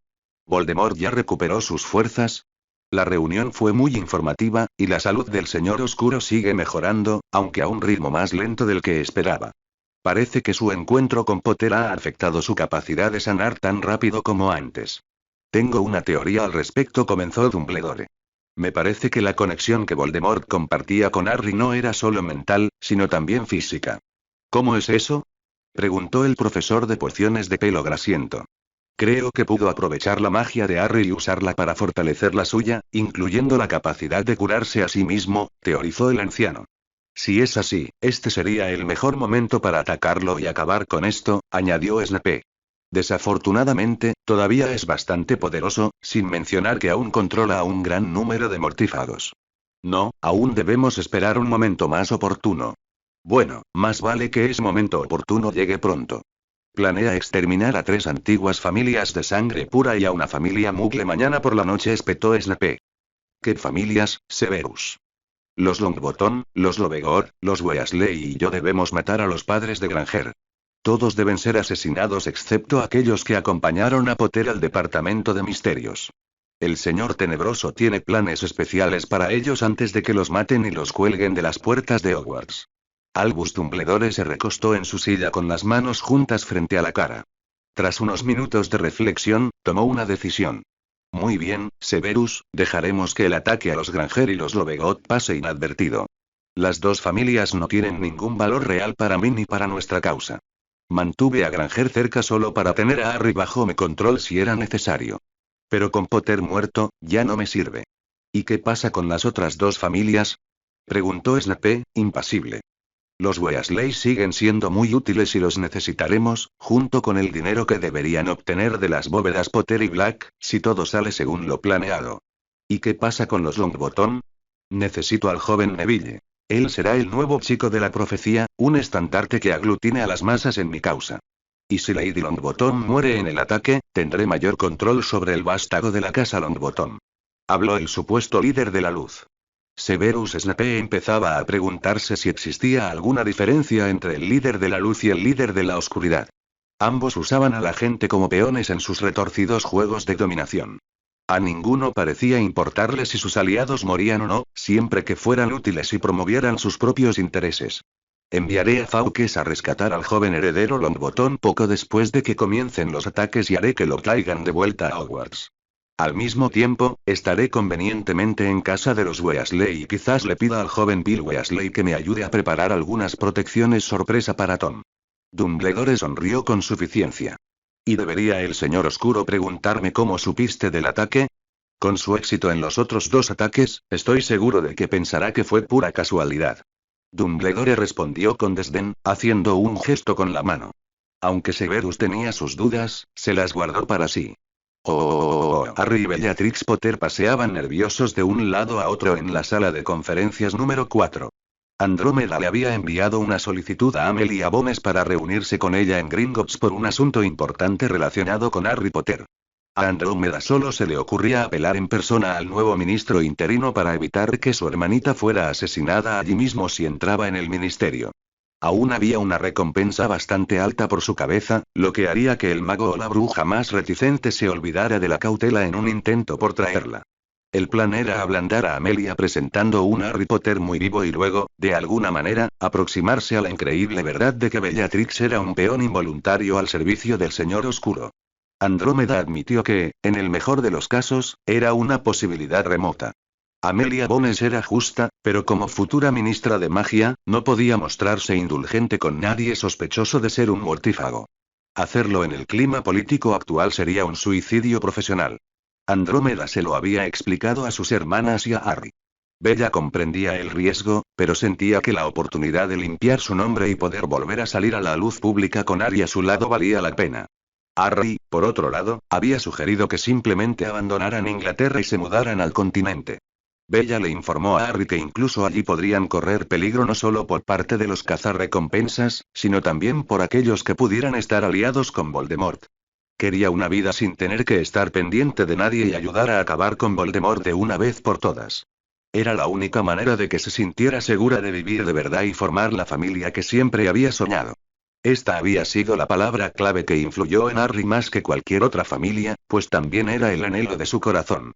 ¿Voldemort ya recuperó sus fuerzas? La reunión fue muy informativa, y la salud del señor oscuro sigue mejorando, aunque a un ritmo más lento del que esperaba. Parece que su encuentro con Potter ha afectado su capacidad de sanar tan rápido como antes. Tengo una teoría al respecto, comenzó Dumbledore. Me parece que la conexión que Voldemort compartía con Harry no era solo mental, sino también física. ¿Cómo es eso? Preguntó el profesor de pociones de pelo grasiento. Creo que pudo aprovechar la magia de Harry y usarla para fortalecer la suya, incluyendo la capacidad de curarse a sí mismo, teorizó el anciano. Si es así, este sería el mejor momento para atacarlo y acabar con esto, añadió Snape. Desafortunadamente, todavía es bastante poderoso, sin mencionar que aún controla a un gran número de mortífagos. No, aún debemos esperar un momento más oportuno. Bueno, más vale que ese momento oportuno llegue pronto. Planea exterminar a 3 antiguas familias de sangre pura y a una familia Muggle mañana por la noche, espetó Snape. ¿Qué familias, Severus? Los Longbottom, los Lovegor, los Weasley y yo debemos matar a los padres de Granger. Todos deben ser asesinados excepto aquellos que acompañaron a Potter al Departamento de Misterios. El Señor Tenebroso tiene planes especiales para ellos antes de que los maten y los cuelguen de las puertas de Hogwarts. Albus Dumbledore se recostó en su silla con las manos juntas frente a la cara. Tras unos minutos de reflexión, tomó una decisión. Muy bien, Severus, dejaremos que el ataque a los Granger y los Lovegood pase inadvertido. Las dos familias no tienen ningún valor real para mí ni para nuestra causa. Mantuve a Granger cerca solo para tener a Harry bajo mi control si era necesario. Pero con Potter muerto, ya no me sirve. ¿Y qué pasa con las otras dos familias? Preguntó Snape, impasible. Los Weasley siguen siendo muy útiles y los necesitaremos, junto con el dinero que deberían obtener de las bóvedas Potter y Black, si todo sale según lo planeado. ¿Y qué pasa con los Longbottom? Necesito al joven Neville. Él será el nuevo chico de la profecía, un estandarte que aglutine a las masas en mi causa. Y si Lady Longbottom muere en el ataque, tendré mayor control sobre el vástago de la casa Longbottom. Habló el supuesto líder de la luz. Severus Snape empezaba a preguntarse si existía alguna diferencia entre el líder de la luz y el líder de la oscuridad. Ambos usaban a la gente como peones en sus retorcidos juegos de dominación. A ninguno parecía importarle si sus aliados morían o no, siempre que fueran útiles y promovieran sus propios intereses. Enviaré a Fawkes a rescatar al joven heredero Longbottom poco después de que comiencen los ataques y haré que lo traigan de vuelta a Hogwarts. Al mismo tiempo, estaré convenientemente en casa de los Weasley y quizás le pida al joven Bill Weasley que me ayude a preparar algunas protecciones sorpresa para Tom. Dumbledore sonrió con suficiencia. ¿Y debería el señor oscuro preguntarme cómo supiste del ataque? Con su éxito en los otros 2 ataques, estoy seguro de que pensará que fue pura casualidad. Dumbledore respondió con desdén, haciendo un gesto con la mano. Aunque Severus tenía sus dudas, se las guardó para sí. Harry y Bellatrix Potter paseaban nerviosos de un lado a otro en la sala de conferencias número 4. Andrómeda le había enviado una solicitud a Amelia Bones para reunirse con ella en Gringotts por un asunto importante relacionado con Harry Potter. A Andrómeda solo se le ocurría apelar en persona al nuevo ministro interino para evitar que su hermanita fuera asesinada allí mismo si entraba en el ministerio. Aún había una recompensa bastante alta por su cabeza, lo que haría que el mago o la bruja más reticente se olvidara de la cautela en un intento por traerla. El plan era ablandar a Amelia presentando un Harry Potter muy vivo y luego, de alguna manera, aproximarse a la increíble verdad de que Bellatrix era un peón involuntario al servicio del Señor Oscuro. Andrómeda admitió que, en el mejor de los casos, era una posibilidad remota. Amelia Bones era justa, pero como futura ministra de magia, no podía mostrarse indulgente con nadie sospechoso de ser un mortífago. Hacerlo en el clima político actual sería un suicidio profesional. Andrómeda se lo había explicado a sus hermanas y a Harry. Bella comprendía el riesgo, pero sentía que la oportunidad de limpiar su nombre y poder volver a salir a la luz pública con Harry a su lado valía la pena. Harry, por otro lado, había sugerido que simplemente abandonaran Inglaterra y se mudaran al continente. Bella le informó a Harry que incluso allí podrían correr peligro no solo por parte de los cazarrecompensas, sino también por aquellos que pudieran estar aliados con Voldemort. Quería una vida sin tener que estar pendiente de nadie y ayudar a acabar con Voldemort de una vez por todas. Era la única manera de que se sintiera segura de vivir de verdad y formar la familia que siempre había soñado. Esta había sido la palabra clave que influyó en Harry más que cualquier otra familia, pues también era el anhelo de su corazón.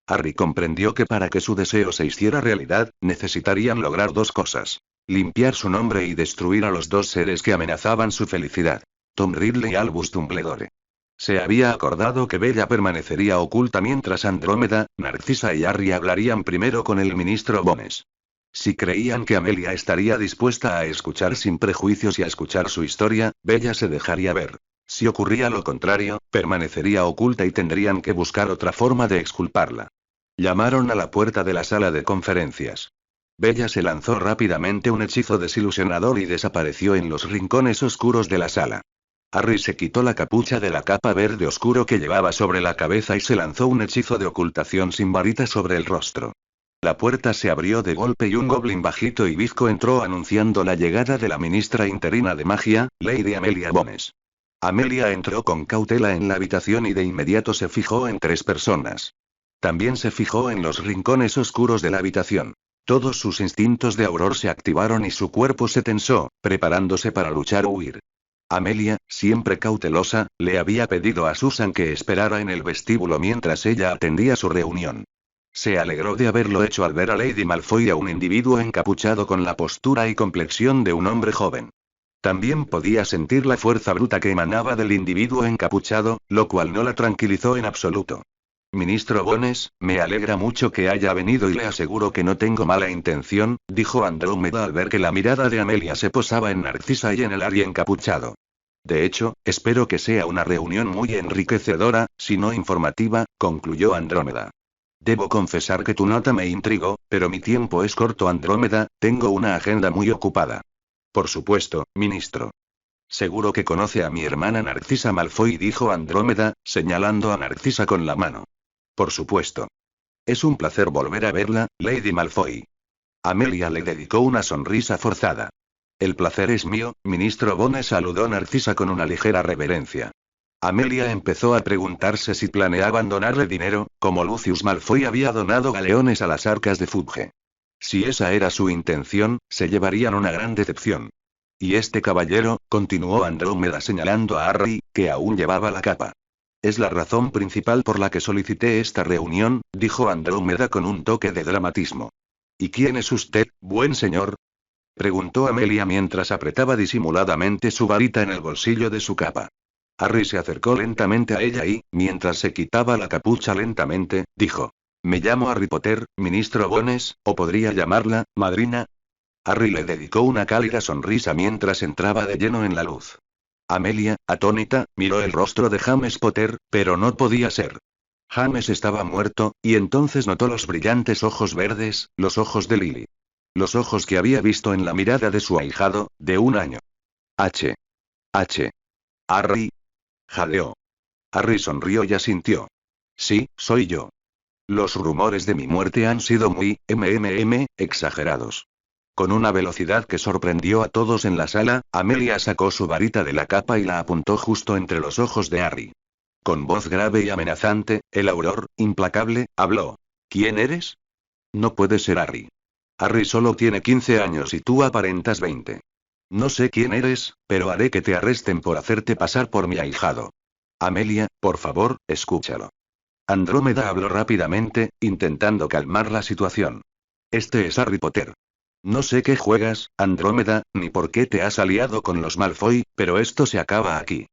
Harry comprendió que para que su deseo se hiciera realidad, necesitarían lograr dos cosas: limpiar su nombre y destruir a los dos seres que amenazaban su felicidad: Tom Riddle y Albus Dumbledore. Se había acordado que Bella permanecería oculta mientras Andrómeda, Narcisa y Harry hablarían primero con el ministro Bones. Si creían que Amelia estaría dispuesta a escuchar sin prejuicios y a escuchar su historia, Bella se dejaría ver. Si ocurría lo contrario, permanecería oculta y tendrían que buscar otra forma de exculparla. Llamaron a la puerta de la sala de conferencias. Bella se lanzó rápidamente un hechizo desilusionador y desapareció en los rincones oscuros de la sala. Harry se quitó la capucha de la capa verde oscuro que llevaba sobre la cabeza y se lanzó un hechizo de ocultación sin varita sobre el rostro. La puerta se abrió de golpe y un goblin bajito y bizco entró anunciando la llegada de la ministra interina de magia, Lady Amelia Bones. Amelia entró con cautela en la habitación y de inmediato se fijó en tres personas. También se fijó en los rincones oscuros de la habitación. Todos sus instintos de auror se activaron y su cuerpo se tensó, preparándose para luchar o huir. Amelia, siempre cautelosa, le había pedido a Susan que esperara en el vestíbulo mientras ella atendía su reunión. Se alegró de haberlo hecho al ver a Lady Malfoy a un individuo encapuchado con la postura y complexión de un hombre joven. También podía sentir la fuerza bruta que emanaba del individuo encapuchado, lo cual no la tranquilizó en absoluto. Ministro Bones, me alegra mucho que haya venido y le aseguro que no tengo mala intención, dijo Andrómeda al ver que la mirada de Amelia se posaba en Narcisa y en el Harry encapuchado. De hecho, espero que sea una reunión muy enriquecedora, si no informativa, concluyó Andrómeda. Debo confesar que tu nota me intrigó, pero mi tiempo es corto, Andrómeda, tengo una agenda muy ocupada. Por supuesto, ministro. Seguro que conoce a mi hermana Narcisa Malfoy, dijo Andrómeda, señalando a Narcisa con la mano. Por supuesto. Es un placer volver a verla, Lady Malfoy. Amelia le dedicó una sonrisa forzada. El placer es mío, ministro Bones, saludó Narcisa con una ligera reverencia. Amelia empezó a preguntarse si planeaban donarle dinero, como Lucius Malfoy había donado galeones a las arcas de Fudge. Si esa era su intención, se llevarían una gran decepción. Y este caballero, continuó Andrómeda señalando a Harry, que aún llevaba la capa. Es la razón principal por la que solicité esta reunión, dijo Andrómeda con un toque de dramatismo. ¿Y quién es usted, buen señor?, preguntó Amelia mientras apretaba disimuladamente su varita en el bolsillo de su capa. Harry se acercó lentamente a ella y, mientras se quitaba la capucha lentamente, dijo: Me llamo Harry Potter, ministro Bones, o podría llamarla, madrina. Harry le dedicó una cálida sonrisa mientras entraba de lleno en la luz. Amelia, atónita, miró el rostro de James Potter, pero no podía ser. James estaba muerto, y entonces notó los brillantes ojos verdes, los ojos de Lily. Los ojos que había visto en la mirada de su ahijado, de 1 año. H. Harry. Jadeó. Harry sonrió y asintió. Sí, soy yo. Los rumores de mi muerte han sido muy, exagerados. Con una velocidad que sorprendió a todos en la sala, Amelia sacó su varita de la capa y la apuntó justo entre los ojos de Harry. Con voz grave y amenazante, el auror, implacable, habló. ¿Quién eres? No puede ser Harry. Harry solo tiene 15 años y tú aparentas 20. No sé quién eres, pero haré que te arresten por hacerte pasar por mi ahijado. Amelia, por favor, escúchalo. Andrómeda habló rápidamente, intentando calmar la situación. Este es Harry Potter. No sé qué juegas, Andrómeda, ni por qué te has aliado con los Malfoy, pero esto se acaba aquí.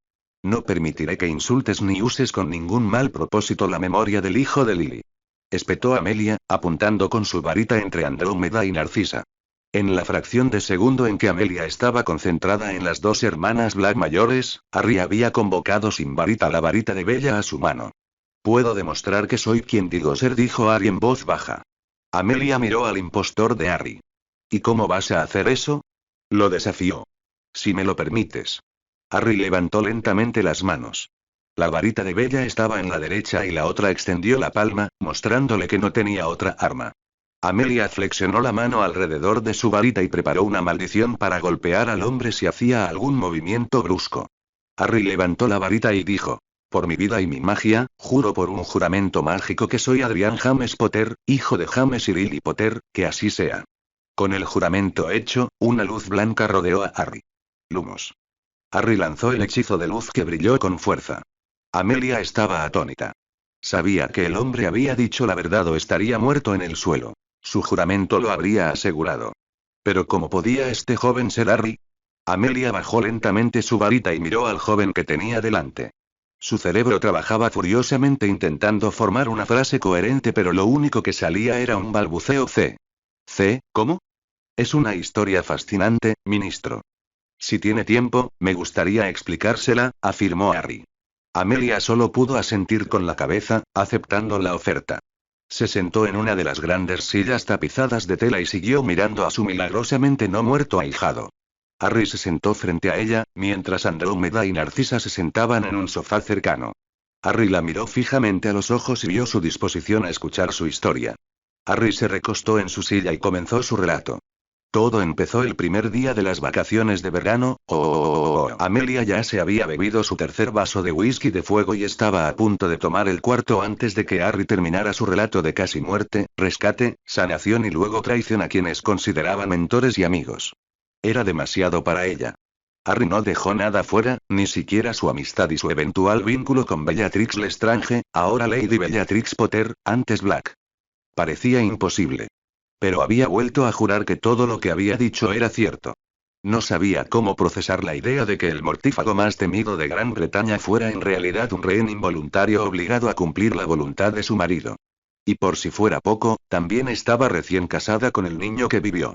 No permitiré que insultes ni uses con ningún mal propósito la memoria del hijo de Lily. Espetó Amelia, apuntando con su varita entre Andrómeda y Narcisa. En la fracción de segundo en que Amelia estaba concentrada en las dos hermanas Black mayores, Harry había convocado sin varita la varita de Bella a su mano. Puedo demostrar que soy quien digo ser, dijo Harry en voz baja. Amelia miró al impostor de Harry. ¿Y cómo vas a hacer eso? Lo desafió. Si me lo permites. Harry levantó lentamente las manos. La varita de Bella estaba en la derecha y la otra extendió la palma, mostrándole que no tenía otra arma. Amelia flexionó la mano alrededor de su varita y preparó una maldición para golpear al hombre si hacía algún movimiento brusco. Harry levantó la varita y dijo. Por mi vida y mi magia, juro por un juramento mágico que soy Adrián James Potter, hijo de James y Lily Potter, que así sea. Con el juramento hecho, una luz blanca rodeó a Harry. Lumos. Harry lanzó el hechizo de luz que brilló con fuerza. Amelia estaba atónita. Sabía que el hombre había dicho la verdad o estaría muerto en el suelo. Su juramento lo habría asegurado. Pero ¿cómo podía este joven ser Harry? Amelia bajó lentamente su varita y miró al joven que tenía delante. Su cerebro trabajaba furiosamente intentando formar una frase coherente, pero lo único que salía era un balbuceo. ¿Cómo? Es una historia fascinante, ministro. Si tiene tiempo, me gustaría explicársela, afirmó Harry. Amelia solo pudo asentir con la cabeza, aceptando la oferta. Se sentó en una de las grandes sillas tapizadas de tela y siguió mirando a su milagrosamente no muerto ahijado. Harry se sentó frente a ella, mientras Andrómeda y Narcisa se sentaban en un sofá cercano. Harry la miró fijamente a los ojos y vio su disposición a escuchar su historia. Harry se recostó en su silla y comenzó su relato. Todo empezó el primer día de las vacaciones de verano. Amelia ya se había bebido su tercer vaso de whisky de fuego y estaba a punto de tomar el cuarto antes de que Harry terminara su relato de casi muerte, rescate, sanación y luego traición a quienes consideraba mentores y amigos. Era demasiado para ella. Harry no dejó nada fuera, ni siquiera su amistad y su eventual vínculo con Bellatrix Lestrange, ahora Lady Bellatrix Potter, antes Black. Parecía imposible. Pero había vuelto a jurar que todo lo que había dicho era cierto. No sabía cómo procesar la idea de que el mortífago más temido de Gran Bretaña fuera en realidad un rehén involuntario obligado a cumplir la voluntad de su marido. Y por si fuera poco, también estaba recién casada con el niño que vivió.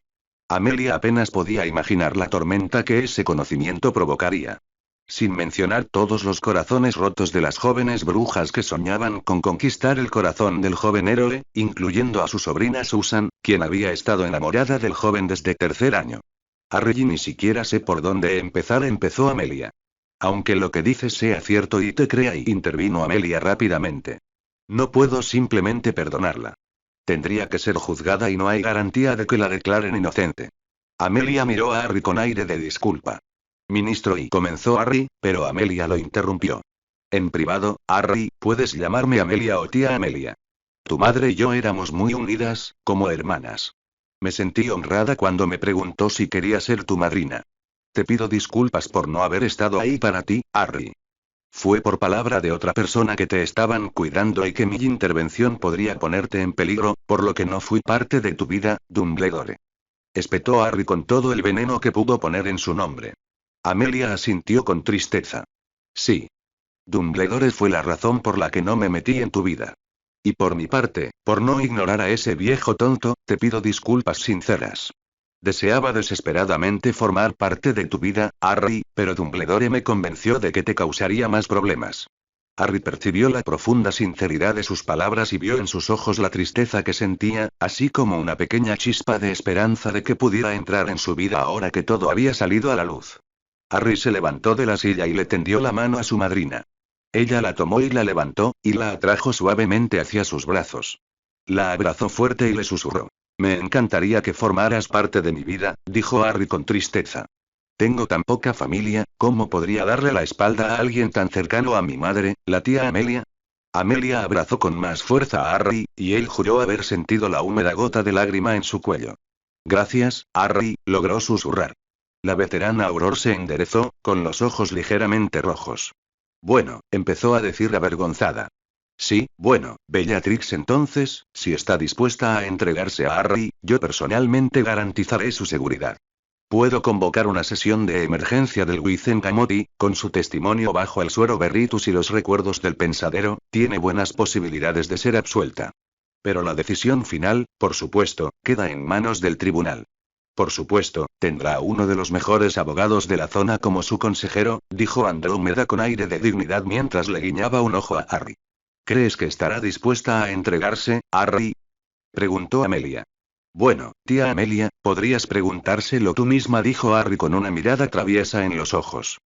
Amelia apenas podía imaginar la tormenta que ese conocimiento provocaría. Sin mencionar todos los corazones rotos de las jóvenes brujas que soñaban con conquistar el corazón del joven héroe, incluyendo a su sobrina Susan, quien había estado enamorada del joven desde tercer año. Harry, ni siquiera sé por dónde empezar, empezó Amelia. Aunque lo que dices sea cierto y te crea, intervino Amelia rápidamente. No puedo simplemente perdonarla. Tendría que ser juzgada y no hay garantía de que la declaren inocente. Amelia miró a Harry con aire de disculpa. Ministro, y comenzó Harry, pero Amelia lo interrumpió. En privado, Harry, puedes llamarme Amelia o tía Amelia. Tu madre y yo éramos muy unidas, como hermanas. Me sentí honrada cuando me preguntó si quería ser tu madrina. Te pido disculpas por no haber estado ahí para ti, Harry. Fue por palabra de otra persona que te estaban cuidando y que mi intervención podría ponerte en peligro, por lo que no fui parte de tu vida, Dumbledore. Espetó Harry con todo el veneno que pudo poner en su nombre. Amelia asintió con tristeza. Sí. Dumbledore fue la razón por la que no me metí en tu vida. Y por mi parte, por no ignorar a ese viejo tonto, te pido disculpas sinceras. Deseaba desesperadamente formar parte de tu vida, Harry, pero Dumbledore me convenció de que te causaría más problemas. Harry percibió la profunda sinceridad de sus palabras y vio en sus ojos la tristeza que sentía, así como una pequeña chispa de esperanza de que pudiera entrar en su vida ahora que todo había salido a la luz. Harry se levantó de la silla y le tendió la mano a su madrina. Ella la tomó y la levantó, y la atrajo suavemente hacia sus brazos. La abrazó fuerte y le susurró. Me encantaría que formaras parte de mi vida, dijo Harry con tristeza. Tengo tan poca familia, ¿cómo podría darle la espalda a alguien tan cercano a mi madre, la tía Amelia? Amelia abrazó con más fuerza a Harry, y él juró haber sentido la húmeda gota de lágrima en su cuello. Gracias, Harry, logró susurrar. La veterana Auror se enderezó, con los ojos ligeramente rojos. Bueno, empezó a decir avergonzada. Sí, bueno, Bellatrix entonces, si está dispuesta a entregarse a Harry, yo personalmente garantizaré su seguridad. Puedo convocar una sesión de emergencia del Wizengamot y, con su testimonio bajo el suero Berritus y los recuerdos del pensadero, tiene buenas posibilidades de ser absuelta. Pero la decisión final, por supuesto, queda en manos del tribunal. Por supuesto, tendrá a uno de los mejores abogados de la zona como su consejero, dijo Andrómeda con aire de dignidad mientras le guiñaba un ojo a Harry. ¿Crees que estará dispuesta a entregarse, Harry? Preguntó Amelia. Bueno, tía Amelia, podrías preguntárselo tú misma, dijo Harry con una mirada traviesa en los ojos.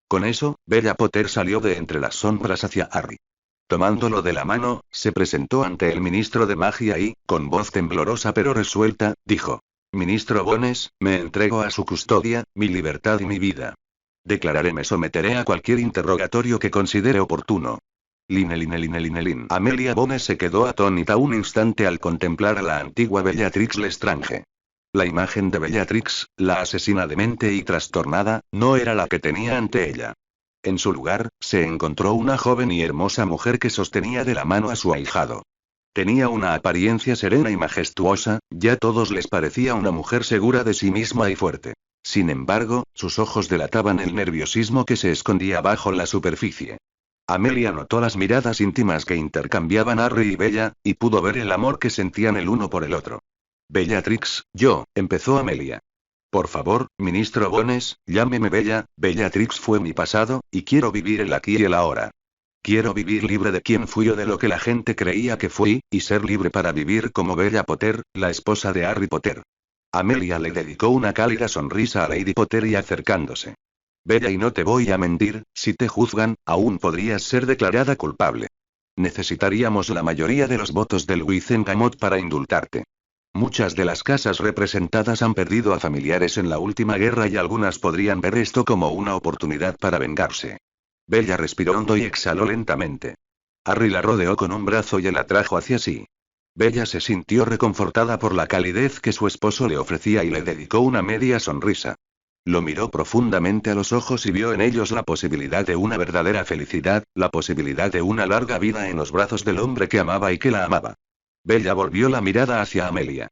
Con eso, Bella Potter salió de entre las sombras hacia Harry. Tomándolo de la mano, se presentó ante el ministro de magia y, con voz temblorosa pero resuelta, dijo: Ministro Bones, me entrego a su custodia, mi libertad y mi vida. Declararé me someteré a cualquier interrogatorio que considere oportuno. Line. Amelia Bones se quedó atónita un instante al contemplar a la antigua Bellatrix Lestrange. La imagen de Bellatrix, la asesina demente y trastornada, no era la que tenía ante ella. En su lugar, se encontró una joven y hermosa mujer que sostenía de la mano a su ahijado. Tenía una apariencia serena y majestuosa, ya a todos les parecía una mujer segura de sí misma y fuerte. Sin embargo, sus ojos delataban el nerviosismo que se escondía bajo la superficie. Amelia notó las miradas íntimas que intercambiaban Harry y Bella, y pudo ver el amor que sentían el uno por el otro. Bellatrix, empezó Amelia. Por favor, ministro Bones, llámeme Bella. Bellatrix fue mi pasado, y quiero vivir el aquí y el ahora. Quiero vivir libre de quien fui o de lo que la gente creía que fui, y ser libre para vivir como Bella Potter, la esposa de Harry Potter. Amelia le dedicó una cálida sonrisa a Lady Potter y acercándose. Bella, y no te voy a mentir, si te juzgan, aún podrías ser declarada culpable. Necesitaríamos la mayoría de los votos del Wizengamot para indultarte. Muchas de las casas representadas han perdido a familiares en la última guerra y algunas podrían ver esto como una oportunidad para vengarse. Bella respiró hondo y exhaló lentamente. Harry la rodeó con un brazo y la atrajo hacia sí. Bella se sintió reconfortada por la calidez que su esposo le ofrecía y le dedicó una media sonrisa. Lo miró profundamente a los ojos y vio en ellos la posibilidad de una verdadera felicidad, la posibilidad de una larga vida en los brazos del hombre que amaba y que la amaba. Bella volvió la mirada hacia Amelia.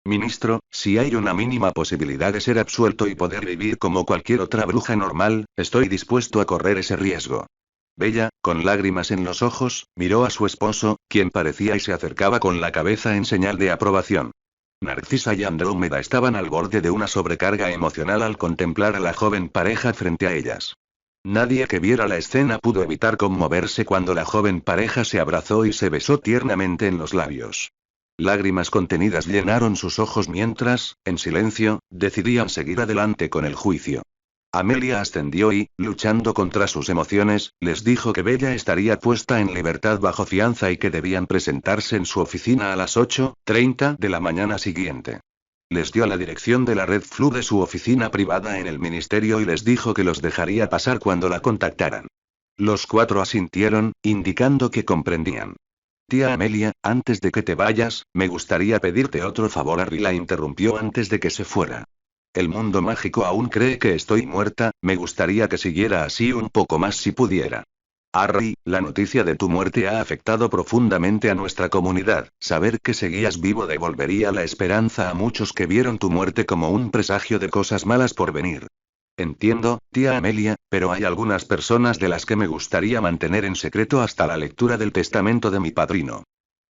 Ministro, si hay una mínima posibilidad de ser absuelto y poder vivir como cualquier otra bruja normal, estoy dispuesto a correr ese riesgo. Bella, con lágrimas en los ojos, miró a su esposo, quien parecía y se acercaba con la cabeza en señal de aprobación. Narcisa y Andrómeda estaban al borde de una sobrecarga emocional al contemplar a la joven pareja frente a ellas. Nadie que viera la escena pudo evitar conmoverse cuando la joven pareja se abrazó y se besó tiernamente en los labios. Lágrimas contenidas llenaron sus ojos mientras, en silencio, decidían seguir adelante con el juicio. Amelia ascendió y, luchando contra sus emociones, les dijo que Bella estaría puesta en libertad bajo fianza y que debían presentarse en su oficina a las 8:30 de la mañana siguiente. Les dio la dirección de la Red Flu de su oficina privada en el ministerio y les dijo que los dejaría pasar cuando la contactaran. Los cuatro asintieron, indicando que comprendían. Tía Amelia, antes de que te vayas, me gustaría pedirte otro favor. Harry la interrumpió antes de que se fuera. El mundo mágico aún cree que estoy muerta, me gustaría que siguiera así un poco más si pudiera. Harry, la noticia de tu muerte ha afectado profundamente a nuestra comunidad, saber que seguías vivo devolvería la esperanza a muchos que vieron tu muerte como un presagio de cosas malas por venir. Entiendo, tía Amelia, pero hay algunas personas de las que me gustaría mantener en secreto hasta la lectura del testamento de mi padrino.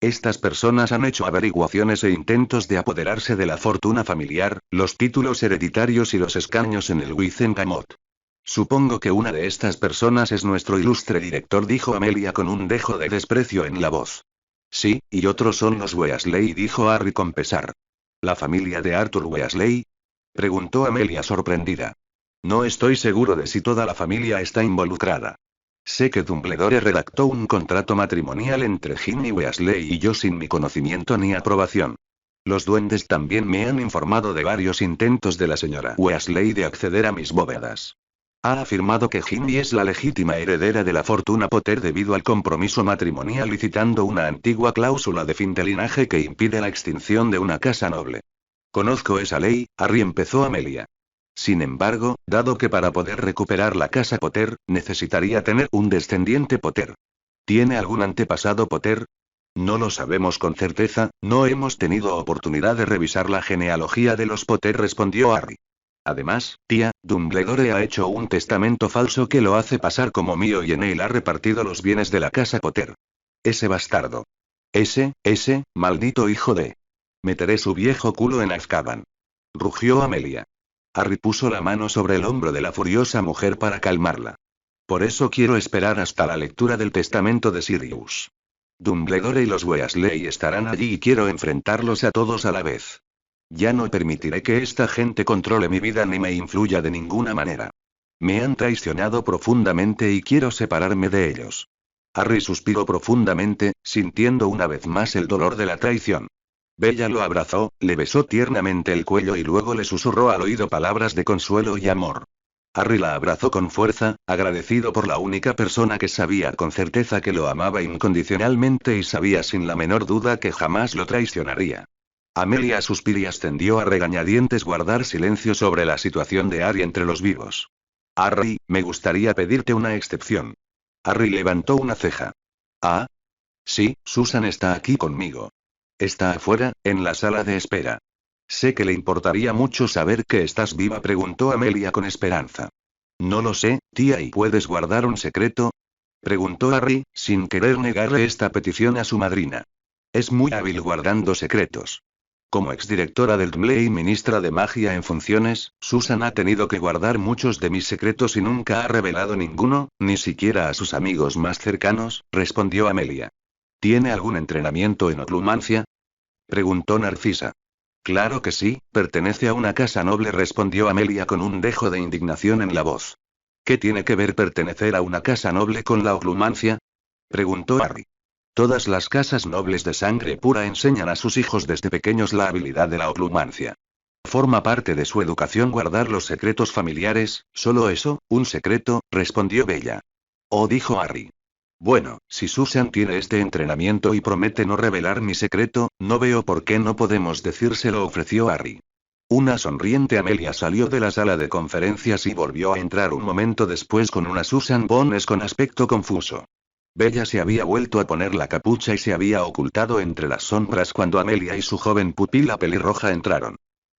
Estas personas han hecho averiguaciones e intentos de apoderarse de la fortuna familiar, los títulos hereditarios y los escaños en el Wizengamot. Supongo que una de estas personas es nuestro ilustre director, dijo Amelia con un dejo de desprecio en la voz. Sí, y otros son los Weasley, dijo Harry con pesar. ¿La familia de Arthur Weasley? Preguntó Amelia sorprendida. No estoy seguro de si toda la familia está involucrada. Sé que Dumbledore redactó un contrato matrimonial entre Ginny Weasley y yo sin mi conocimiento ni aprobación. Los duendes también me han informado de varios intentos de la señora Weasley de acceder a mis bóvedas. Ha afirmado que Ginny es la legítima heredera de la fortuna Potter debido al compromiso matrimonial y citando una antigua cláusula de fin de linaje que impide la extinción de una casa noble. Conozco esa ley, Harry, empezó Amelia. Sin embargo, dado que para poder recuperar la casa Potter, necesitaría tener un descendiente Potter. ¿Tiene algún antepasado Potter? No lo sabemos con certeza, no hemos tenido oportunidad de revisar la genealogía de los Potter, respondió Harry. Además, tía, Dumbledore ha hecho un testamento falso que lo hace pasar como mío y en él ha repartido los bienes de la casa Potter. Ese bastardo. Ese, maldito hijo de... Meteré su viejo culo en Azkaban. Rugió Amelia. Harry puso la mano sobre el hombro de la furiosa mujer para calmarla. Por eso quiero esperar hasta la lectura del testamento de Sirius. Dumbledore y los Weasley estarán allí y quiero enfrentarlos a todos a la vez. Ya no permitiré que esta gente controle mi vida ni me influya de ninguna manera. Me han traicionado profundamente y quiero separarme de ellos. Harry suspiró profundamente, sintiendo una vez más el dolor de la traición. Bella lo abrazó, le besó tiernamente el cuello y luego le susurró al oído palabras de consuelo y amor. Harry la abrazó con fuerza, agradecido por la única persona que sabía con certeza que lo amaba incondicionalmente y sabía sin la menor duda que jamás lo traicionaría. Amelia suspiró y ascendió a regañadientes guardar silencio sobre la situación de Harry entre los vivos. Harry, me gustaría pedirte una excepción. Harry levantó una ceja. ¿Ah? Sí, Susan está aquí conmigo. Está afuera, en la sala de espera. Sé que le importaría mucho saber que estás viva, preguntó Amelia con esperanza. No lo sé, tía, ¿y puedes guardar un secreto? Preguntó Harry, sin querer negarle esta petición a su madrina. Es muy hábil guardando secretos. Como exdirectora del DMLE y ministra de magia en funciones, Susan ha tenido que guardar muchos de mis secretos y nunca ha revelado ninguno, ni siquiera a sus amigos más cercanos, respondió Amelia. ¿Tiene algún entrenamiento en oclumancia? Preguntó Narcisa. Claro que sí, pertenece a una casa noble, respondió Amelia con un dejo de indignación en la voz. ¿Qué tiene que ver pertenecer a una casa noble con la oclumancia? Preguntó Harry. Todas las casas nobles de sangre pura enseñan a sus hijos desde pequeños la habilidad de la oclumancia. Forma parte de su educación guardar los secretos familiares, solo eso, un secreto, respondió Bella. Oh, dijo Harry. Bueno, si Susan tiene este entrenamiento y promete no revelar mi secreto, no veo por qué no podemos decírselo, ofreció Harry. Una sonriente Amelia salió de la sala de conferencias y volvió a entrar un momento después con una Susan Bones con aspecto confuso. Bella se había vuelto a poner la capucha y se había ocultado entre las sombras cuando Amelia y su joven pupila pelirroja entraron.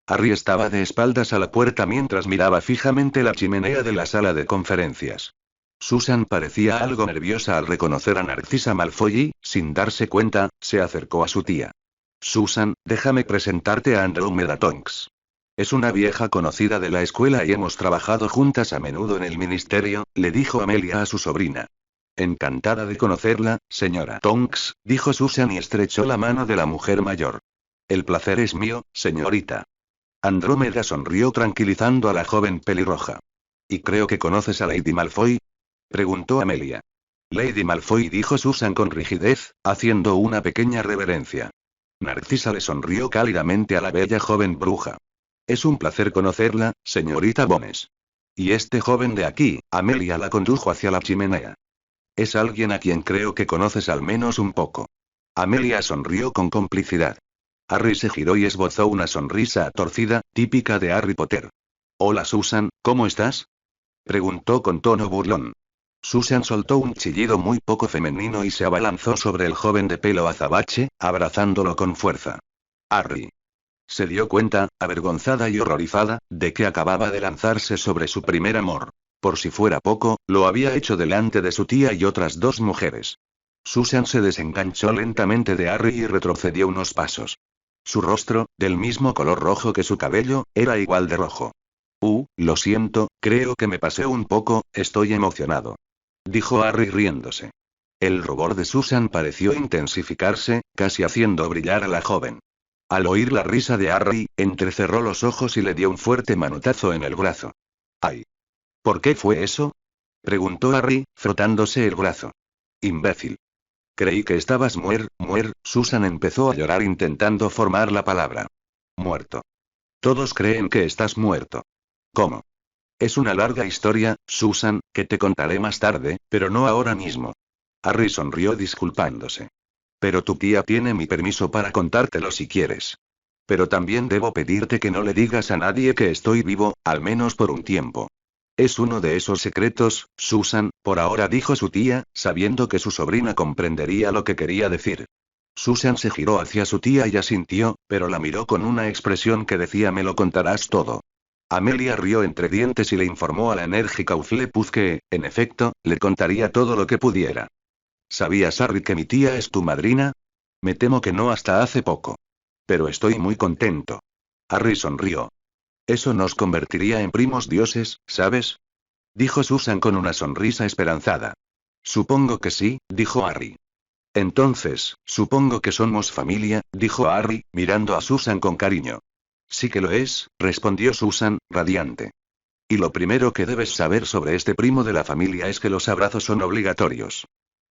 Harry estaba de espaldas a la puerta mientras miraba fijamente la chimenea de la sala de conferencias. Susan parecía algo nerviosa al reconocer a Narcisa Malfoy y, sin darse cuenta, se acercó a su tía. Susan, déjame presentarte a Andrómeda Tonks. Es una vieja conocida de la escuela y hemos trabajado juntas a menudo en el ministerio, le dijo Amelia a su sobrina. Encantada de conocerla, señora Tonks, dijo Susan y estrechó la mano de la mujer mayor. El placer es mío, señorita. Andrómeda sonrió tranquilizando a la joven pelirroja. ¿Y creo que conoces a Lady Malfoy? Preguntó Amelia. Lady Malfoy, dijo Susan con rigidez, haciendo una pequeña reverencia. Narcisa le sonrió cálidamente a la bella joven bruja. Es un placer conocerla, señorita Bones. Y este joven de aquí, Amelia la condujo hacia la chimenea. Es alguien a quien creo que conoces al menos un poco. Amelia sonrió con complicidad. Harry se giró y esbozó una sonrisa torcida, típica de Harry Potter. Hola Susan, ¿cómo estás? Preguntó con tono burlón. Susan soltó un chillido muy poco femenino y se abalanzó sobre el joven de pelo azabache, abrazándolo con fuerza. Harry. Se dio cuenta, avergonzada y horrorizada, de que acababa de lanzarse sobre su primer amor. Por si fuera poco, lo había hecho delante de su tía y otras dos mujeres. Susan se desenganchó lentamente de Harry y retrocedió unos pasos. Su rostro, del mismo color rojo que su cabello, era igual de rojo. Lo siento, creo que me pasé un poco, estoy emocionado. Dijo Harry riéndose. El rubor de Susan pareció intensificarse, casi haciendo brillar a la joven. Al oír la risa de Harry, entrecerró los ojos y le dio un fuerte manotazo en el brazo. ¡Ay! ¿Por qué fue eso? Preguntó Harry, frotándose el brazo. Imbécil. Creí que estabas Susan empezó a llorar intentando formar la palabra. Muerto. Todos creen que estás muerto. ¿Cómo? Es una larga historia, Susan, que te contaré más tarde, pero no ahora mismo. Harry sonrió disculpándose. Pero tu tía tiene mi permiso para contártelo si quieres. Pero también debo pedirte que no le digas a nadie que estoy vivo, al menos por un tiempo. Es uno de esos secretos, Susan, por ahora dijo su tía, sabiendo que su sobrina comprendería lo que quería decir. Susan se giró hacia su tía y asintió, pero la miró con una expresión que decía me lo contarás todo. Amelia rió entre dientes y le informó a la enérgica Hufflepuff que, en efecto, le contaría todo lo que pudiera. ¿Sabías, Harry, que mi tía es tu madrina? Me temo que no hasta hace poco. Pero estoy muy contento. Harry sonrió. Eso nos convertiría en primos dioses, ¿sabes? Dijo Susan con una sonrisa esperanzada. Supongo que sí, dijo Harry. Entonces, supongo que somos familia, dijo Harry, mirando a Susan con cariño. Sí que lo es, respondió Susan, radiante. Y lo primero que debes saber sobre este primo de la familia es que los abrazos son obligatorios.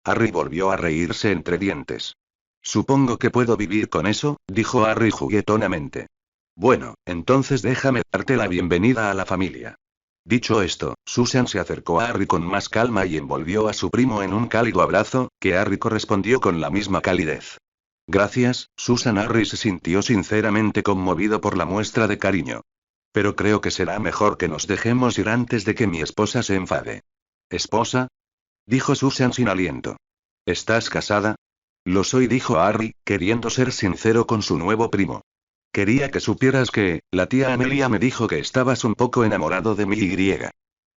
Harry volvió a reírse entre dientes. Supongo que puedo vivir con eso, dijo Harry juguetonamente. Bueno, entonces déjame darte la bienvenida a la familia. Dicho esto, Susan se acercó a Harry con más calma y envolvió a su primo en un cálido abrazo, que Harry correspondió con la misma calidez. Gracias, Susan. Harry se sintió sinceramente conmovido por la muestra de cariño. Pero creo que será mejor que nos dejemos ir antes de que mi esposa se enfade. ¿Esposa? Dijo Susan sin aliento. ¿Estás casada? Lo soy, dijo Harry, queriendo ser sincero con su nuevo primo. Quería que supieras que, la tía Amelia me dijo que estabas un poco enamorado de mí y.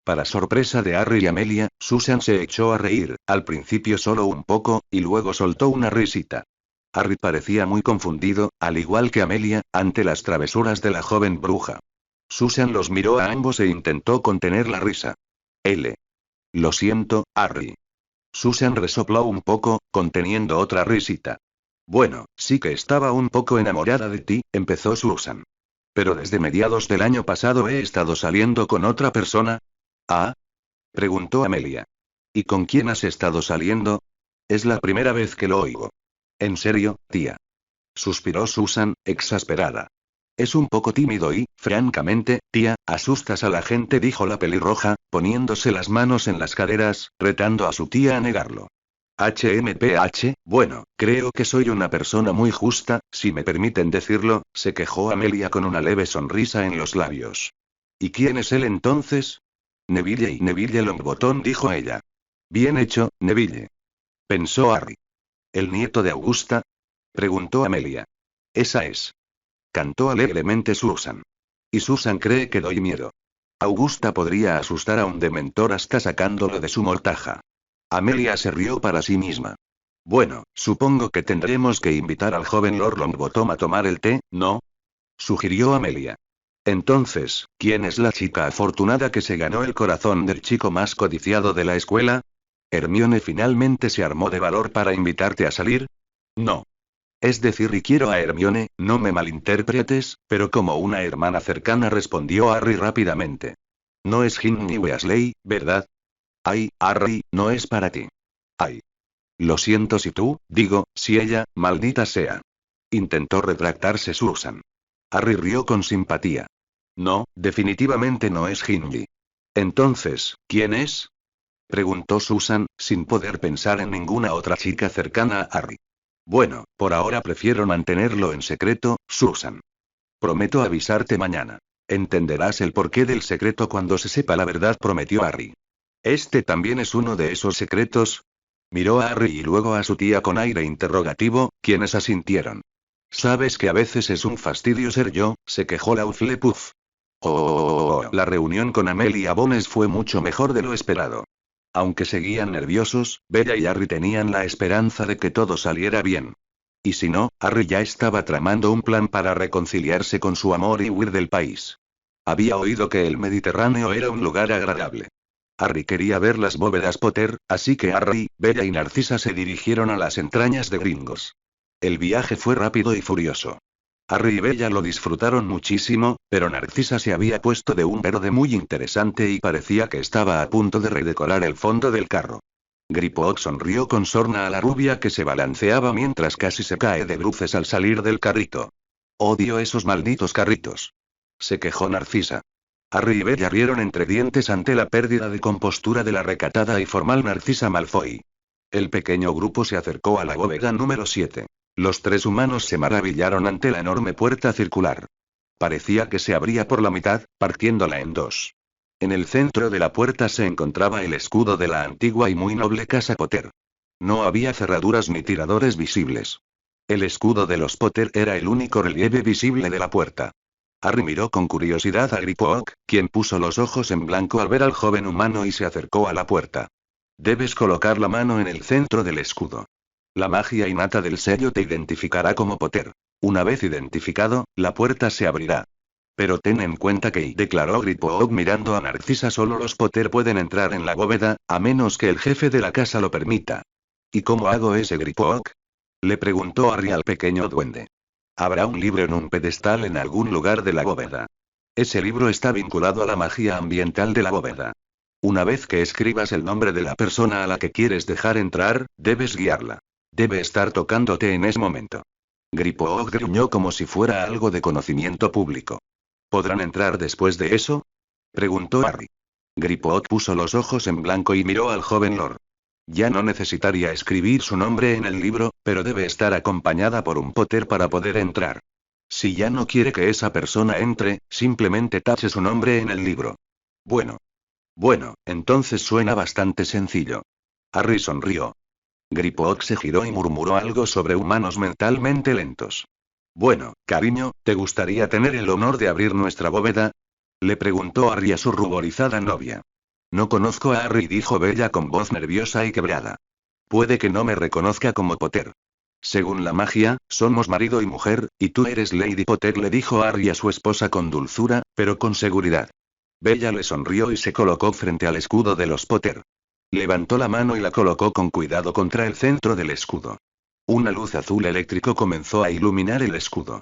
Para sorpresa de Harry y Amelia, Susan se echó a reír, al principio solo un poco, y luego soltó una risita. Harry parecía muy confundido, al igual que Amelia, ante las travesuras de la joven bruja. Susan los miró a ambos e intentó contener la risa. Lo siento, Harry. Susan resopló un poco, conteniendo otra risita. Bueno, sí que estaba un poco enamorada de ti, empezó Susan. Pero desde mediados del año pasado he estado saliendo con otra persona. ¿Ah? Preguntó Amelia. ¿Y con quién has estado saliendo? Es la primera vez que lo oigo. ¿En serio, tía? Suspiró Susan, exasperada. Es un poco tímido y, francamente, tía, asustas a la gente, dijo la pelirroja, poniéndose las manos en las caderas, retando a su tía a negarlo. Bueno, creo que soy una persona muy justa, si me permiten decirlo, se quejó Amelia con una leve sonrisa en los labios. ¿Y quién es él entonces? Neville Longbottom, dijo ella. Bien hecho, Neville. Pensó Harry. ¿El nieto de Augusta? Preguntó Amelia. Esa es. Cantó alegremente Susan. Y Susan cree que doy miedo. Augusta podría asustar a un dementor hasta sacándolo de su mortaja. Amelia se rió para sí misma. Bueno, supongo que tendremos que invitar al joven Lord Longbottom a tomar el té, ¿no? Sugirió Amelia. Entonces, ¿quién es la chica afortunada que se ganó el corazón del chico más codiciado de la escuela? ¿Hermione finalmente se armó de valor para invitarte a salir? No. Es decir, y quiero a Hermione, no me malinterpretes, pero como una hermana cercana, respondió Harry rápidamente. No es Ginny Weasley, ¿verdad? Ay, Harry, no es para ti. Ay. Lo siento si si ella, maldita sea. Intentó retractarse Susan. Harry rió con simpatía. No, definitivamente no es Ginny. Entonces, ¿quién es? Preguntó Susan, sin poder pensar en ninguna otra chica cercana a Harry. Bueno, por ahora prefiero mantenerlo en secreto, Susan. Prometo avisarte mañana. Entenderás el porqué del secreto cuando se sepa la verdad, prometió Harry. ¿Este también es uno de esos secretos? Miró a Harry y luego a su tía con aire interrogativo, quienes asintieron. Sabes que a veces es un fastidio ser yo, se quejó la Hufflepuff. La reunión con Amelia Bones fue mucho mejor de lo esperado. Aunque seguían nerviosos, Bella y Harry tenían la esperanza de que todo saliera bien. Y si no, Harry ya estaba tramando un plan para reconciliarse con su amor y huir del país. Había oído que el Mediterráneo era un lugar agradable. Harry quería ver las bóvedas Potter, así que Harry, Bella y Narcisa se dirigieron a las entrañas de Gringos. El viaje fue rápido y furioso. Harry y Bella lo disfrutaron muchísimo, pero Narcisa se había puesto de un verde muy interesante y parecía que estaba a punto de redecorar el fondo del carro. Griphook sonrió con sorna a la rubia que se balanceaba mientras casi se cae de bruces al salir del carrito. Odio esos malditos carritos. Se quejó Narcisa. Harry y Bella rieron entre dientes ante la pérdida de compostura de la recatada y formal Narcisa Malfoy. El pequeño grupo se acercó a la bóveda número 7. Los tres humanos se maravillaron ante la enorme puerta circular. Parecía que se abría por la mitad, partiéndola en dos. En el centro de la puerta se encontraba el escudo de la antigua y muy noble casa Potter. No había cerraduras ni tiradores visibles. El escudo de los Potter era el único relieve visible de la puerta. Harry miró con curiosidad a Griphook, quien puso los ojos en blanco al ver al joven humano y se acercó a la puerta. Debes colocar la mano en el centro del escudo. La magia innata del sello te identificará como Potter. Una vez identificado, la puerta se abrirá. Pero ten en cuenta que, declaró Griphook mirando a Narcisa, solo los Potter pueden entrar en la bóveda, a menos que el jefe de la casa lo permita. ¿Y cómo hago ese, Griphook? Le preguntó Harry al pequeño duende. Habrá un libro en un pedestal en algún lugar de la bóveda. Ese libro está vinculado a la magia ambiental de la bóveda. Una vez que escribas el nombre de la persona a la que quieres dejar entrar, debes guiarla. Debe estar tocándote en ese momento. Griphook gruñó como si fuera algo de conocimiento público. ¿Podrán entrar después de eso? Preguntó Harry. Griphook puso los ojos en blanco y miró al joven Lord. Ya no necesitaría escribir su nombre en el libro, pero debe estar acompañada por un Potter para poder entrar. Si ya no quiere que esa persona entre, simplemente tache su nombre en el libro. Bueno, entonces suena bastante sencillo. Harry sonrió. Griphook se giró y murmuró algo sobre humanos mentalmente lentos. Bueno, cariño, ¿te gustaría tener el honor de abrir nuestra bóveda? Le preguntó Harry a su ruborizada novia. No conozco a Harry, dijo Bella con voz nerviosa y quebrada. Puede que no me reconozca como Potter. Según la magia, somos marido y mujer, y tú eres Lady Potter, le dijo Harry a su esposa con dulzura, pero con seguridad. Bella le sonrió y se colocó frente al escudo de los Potter. Levantó la mano y la colocó con cuidado contra el centro del escudo. Una luz azul eléctrico comenzó a iluminar el escudo.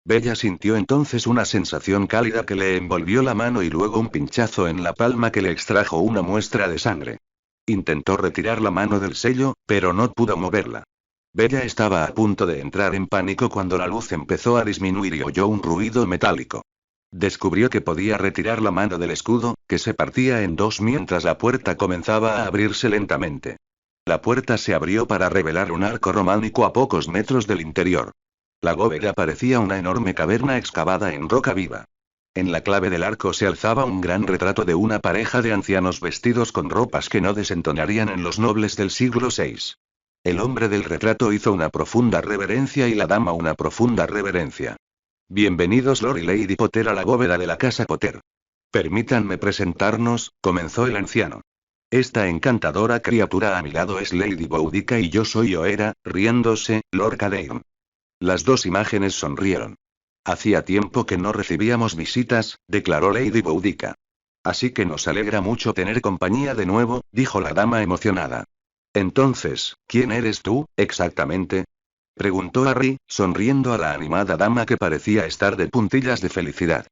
Bella sintió entonces una sensación cálida que le envolvió la mano y luego un pinchazo en la palma que le extrajo una muestra de sangre. Intentó retirar la mano del sello, pero no pudo moverla. Bella estaba a punto de entrar en pánico cuando la luz empezó a disminuir y oyó un ruido metálico. Descubrió que podía retirar la mano del escudo, que se partía en dos mientras la puerta comenzaba a abrirse lentamente. La puerta se abrió para revelar un arco románico a pocos metros del interior. La bóveda parecía una enorme caverna excavada en roca viva. En la clave del arco se alzaba un gran retrato de una pareja de ancianos vestidos con ropas que no desentonarían en los nobles del siglo VI. El hombre del retrato hizo una profunda reverencia y la dama una profunda reverencia. Bienvenidos Lord y Lady Potter a la bóveda de la casa Potter. Permítanme presentarnos, comenzó el anciano. Esta encantadora criatura a mi lado es Lady Boudica y yo soy Oera, riéndose, Lord Cadeirn. Las dos imágenes sonrieron. Hacía tiempo que no recibíamos visitas, declaró Lady Boudica. Así que nos alegra mucho tener compañía de nuevo, dijo la dama emocionada. Entonces, ¿quién eres tú, exactamente? Preguntó Harry, sonriendo a la animada dama que parecía estar de puntillas de felicidad.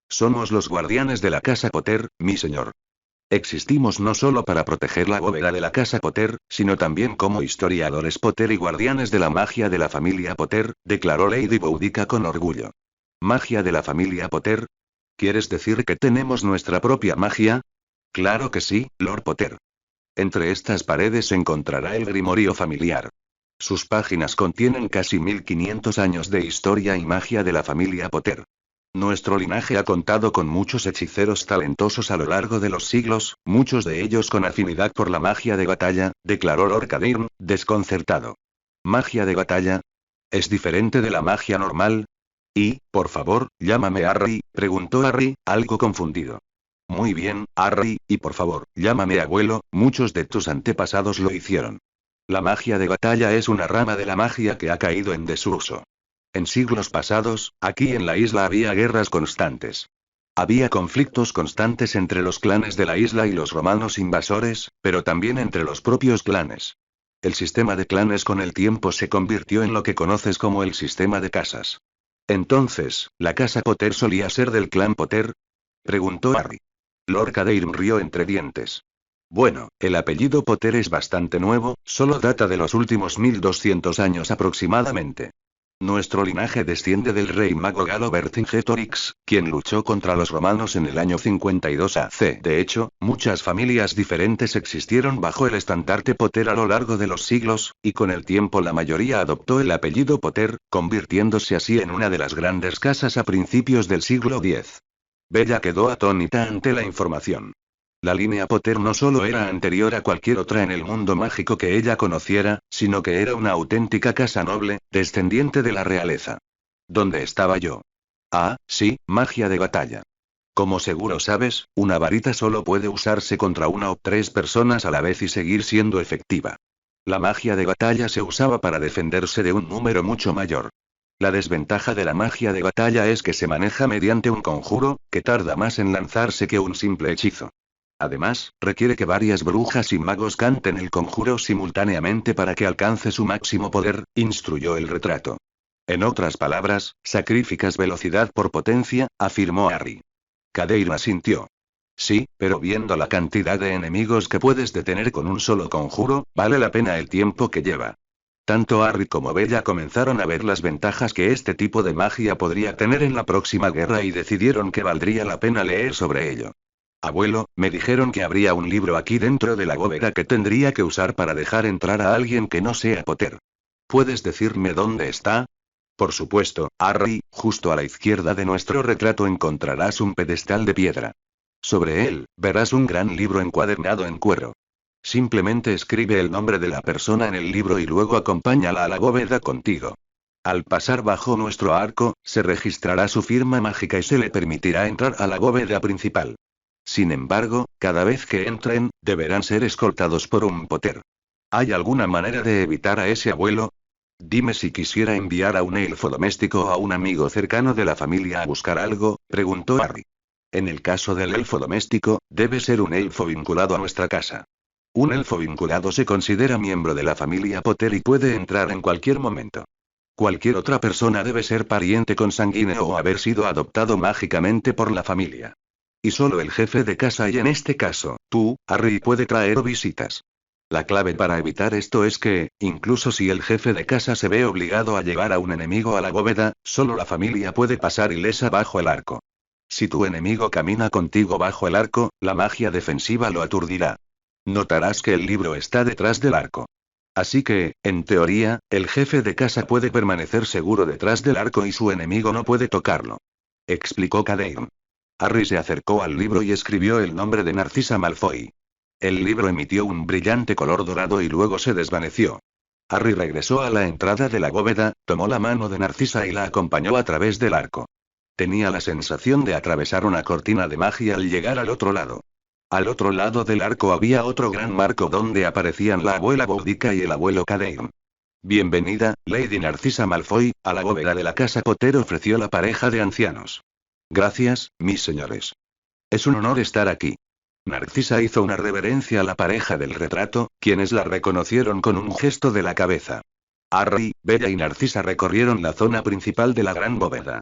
Somos los guardianes de la casa Potter, mi señor. Existimos no solo para proteger la bóveda de la casa Potter, sino también como historiadores Potter y guardianes de la magia de la familia Potter, declaró Lady Boudica con orgullo. ¿Magia de la familia Potter? ¿Quieres decir que tenemos nuestra propia magia? Claro que sí, Lord Potter. Entre estas paredes se encontrará el grimorio familiar. Sus páginas contienen casi 1500 años de historia y magia de la familia Potter. Nuestro linaje ha contado con muchos hechiceros talentosos a lo largo de los siglos, muchos de ellos con afinidad por la magia de batalla, declaró Lord Cadeirn, desconcertado. ¿Magia de batalla? ¿Es diferente de la magia normal? Y, por favor, llámame Harry, preguntó Harry, algo confundido. Muy bien, Harry, y por favor, llámame abuelo, muchos de tus antepasados lo hicieron. La magia de batalla es una rama de la magia que ha caído en desuso. En siglos pasados, aquí en la isla había guerras constantes. Había conflictos constantes entre los clanes de la isla y los romanos invasores, pero también entre los propios clanes. El sistema de clanes con el tiempo se convirtió en lo que conoces como el sistema de casas. Entonces, ¿la casa Potter solía ser del clan Potter? Preguntó Harry. Lord Cadeirn rió entre dientes. Bueno, el apellido Potter es bastante nuevo, solo data de los últimos 1200 años aproximadamente. Nuestro linaje desciende del rey mago galo Vercingetorix, quien luchó contra los romanos en el año 52 AC. De hecho, muchas familias diferentes existieron bajo el estandarte Potter a lo largo de los siglos, y con el tiempo la mayoría adoptó el apellido Potter, convirtiéndose así en una de las grandes casas a principios del siglo X. Bella quedó atónita ante la información. La línea Potter no solo era anterior a cualquier otra en el mundo mágico que ella conociera, sino que era una auténtica casa noble, descendiente de la realeza. ¿Dónde estaba yo? Ah, sí, magia de batalla. Como seguro sabes, una varita solo puede usarse contra una o tres personas a la vez y seguir siendo efectiva. La magia de batalla se usaba para defenderse de un número mucho mayor. La desventaja de la magia de batalla es que se maneja mediante un conjuro, que tarda más en lanzarse que un simple hechizo. Además, requiere que varias brujas y magos canten el conjuro simultáneamente para que alcance su máximo poder, instruyó el retrato. En otras palabras, sacrificas velocidad por potencia, afirmó Harry. Kadeira asintió. Sí, pero viendo la cantidad de enemigos que puedes detener con un solo conjuro, vale la pena el tiempo que lleva. Tanto Harry como Bella comenzaron a ver las ventajas que este tipo de magia podría tener en la próxima guerra y decidieron que valdría la pena leer sobre ello. Abuelo, me dijeron que habría un libro aquí dentro de la bóveda que tendría que usar para dejar entrar a alguien que no sea Potter. ¿Puedes decirme dónde está? Por supuesto, Harry, justo a la izquierda de nuestro retrato encontrarás un pedestal de piedra. Sobre él, verás un gran libro encuadernado en cuero. Simplemente escribe el nombre de la persona en el libro y luego acompáñala a la bóveda contigo. Al pasar bajo nuestro arco, se registrará su firma mágica y se le permitirá entrar a la bóveda principal. Sin embargo, cada vez que entren, deberán ser escoltados por un Potter. ¿Hay alguna manera de evitar a ese abuelo? Dime si quisiera enviar a un elfo doméstico o a un amigo cercano de la familia a buscar algo, preguntó Harry. En el caso del elfo doméstico, debe ser un elfo vinculado a nuestra casa. Un elfo vinculado se considera miembro de la familia Potter y puede entrar en cualquier momento. Cualquier otra persona debe ser pariente consanguíneo o haber sido adoptado mágicamente por la familia. Y solo el jefe de casa y en este caso, tú, Harry, puede traer visitas. La clave para evitar esto es que, incluso si el jefe de casa se ve obligado a llevar a un enemigo a la bóveda, solo la familia puede pasar ilesa bajo el arco. Si tu enemigo camina contigo bajo el arco, la magia defensiva lo aturdirá. Notarás que el libro está detrás del arco. Así que, en teoría, el jefe de casa puede permanecer seguro detrás del arco y su enemigo no puede tocarlo. Explicó Cadeirn. Harry se acercó al libro y escribió el nombre de Narcisa Malfoy. El libro emitió un brillante color dorado y luego se desvaneció. Harry regresó a la entrada de la bóveda, tomó la mano de Narcisa y la acompañó a través del arco. Tenía la sensación de atravesar una cortina de magia al llegar al otro lado. Al otro lado del arco había otro gran marco donde aparecían la abuela Boudica y el abuelo Cadeirn. Bienvenida, Lady Narcisa Malfoy, a la bóveda de la casa Potter, ofreció la pareja de ancianos. Gracias, mis señores. Es un honor estar aquí. Narcisa hizo una reverencia a la pareja del retrato, quienes la reconocieron con un gesto de la cabeza. Harry, Bella y Narcisa recorrieron la zona principal de la gran bóveda.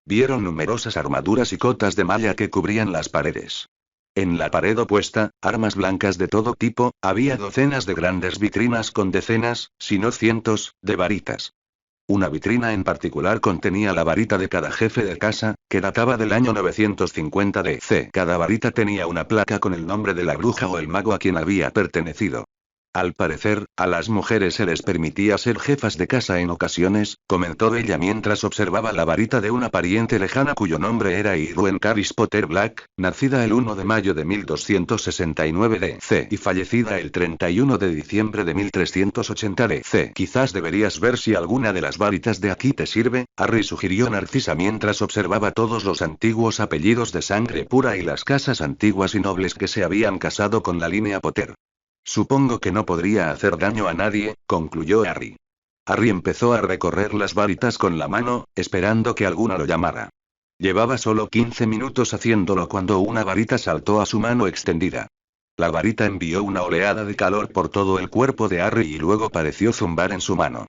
Vieron numerosas armaduras y cotas de malla que cubrían las paredes. En la pared opuesta, armas blancas de todo tipo, había docenas de grandes vitrinas con decenas, si no cientos, de varitas. Una vitrina en particular contenía la varita de cada jefe de casa, que databa del año 950 DC. Cada varita tenía una placa con el nombre de la bruja o el mago a quien había pertenecido. Al parecer, a las mujeres se les permitía ser jefas de casa en ocasiones, comentó Bella mientras observaba la varita de una pariente lejana cuyo nombre era Irwin Caris Potter Black, nacida el 1 de mayo de 1269 DC y fallecida el 31 de diciembre de 1380 DC. Quizás deberías ver si alguna de las varitas de aquí te sirve, Harry sugirió Narcisa mientras observaba todos los antiguos apellidos de sangre pura y las casas antiguas y nobles que se habían casado con la línea Potter. Supongo que no podría hacer daño a nadie, concluyó Harry. Harry empezó a recorrer las varitas con la mano, esperando que alguna lo llamara. Llevaba solo 15 minutos haciéndolo cuando una varita saltó a su mano extendida. La varita envió una oleada de calor por todo el cuerpo de Harry y luego pareció zumbar en su mano.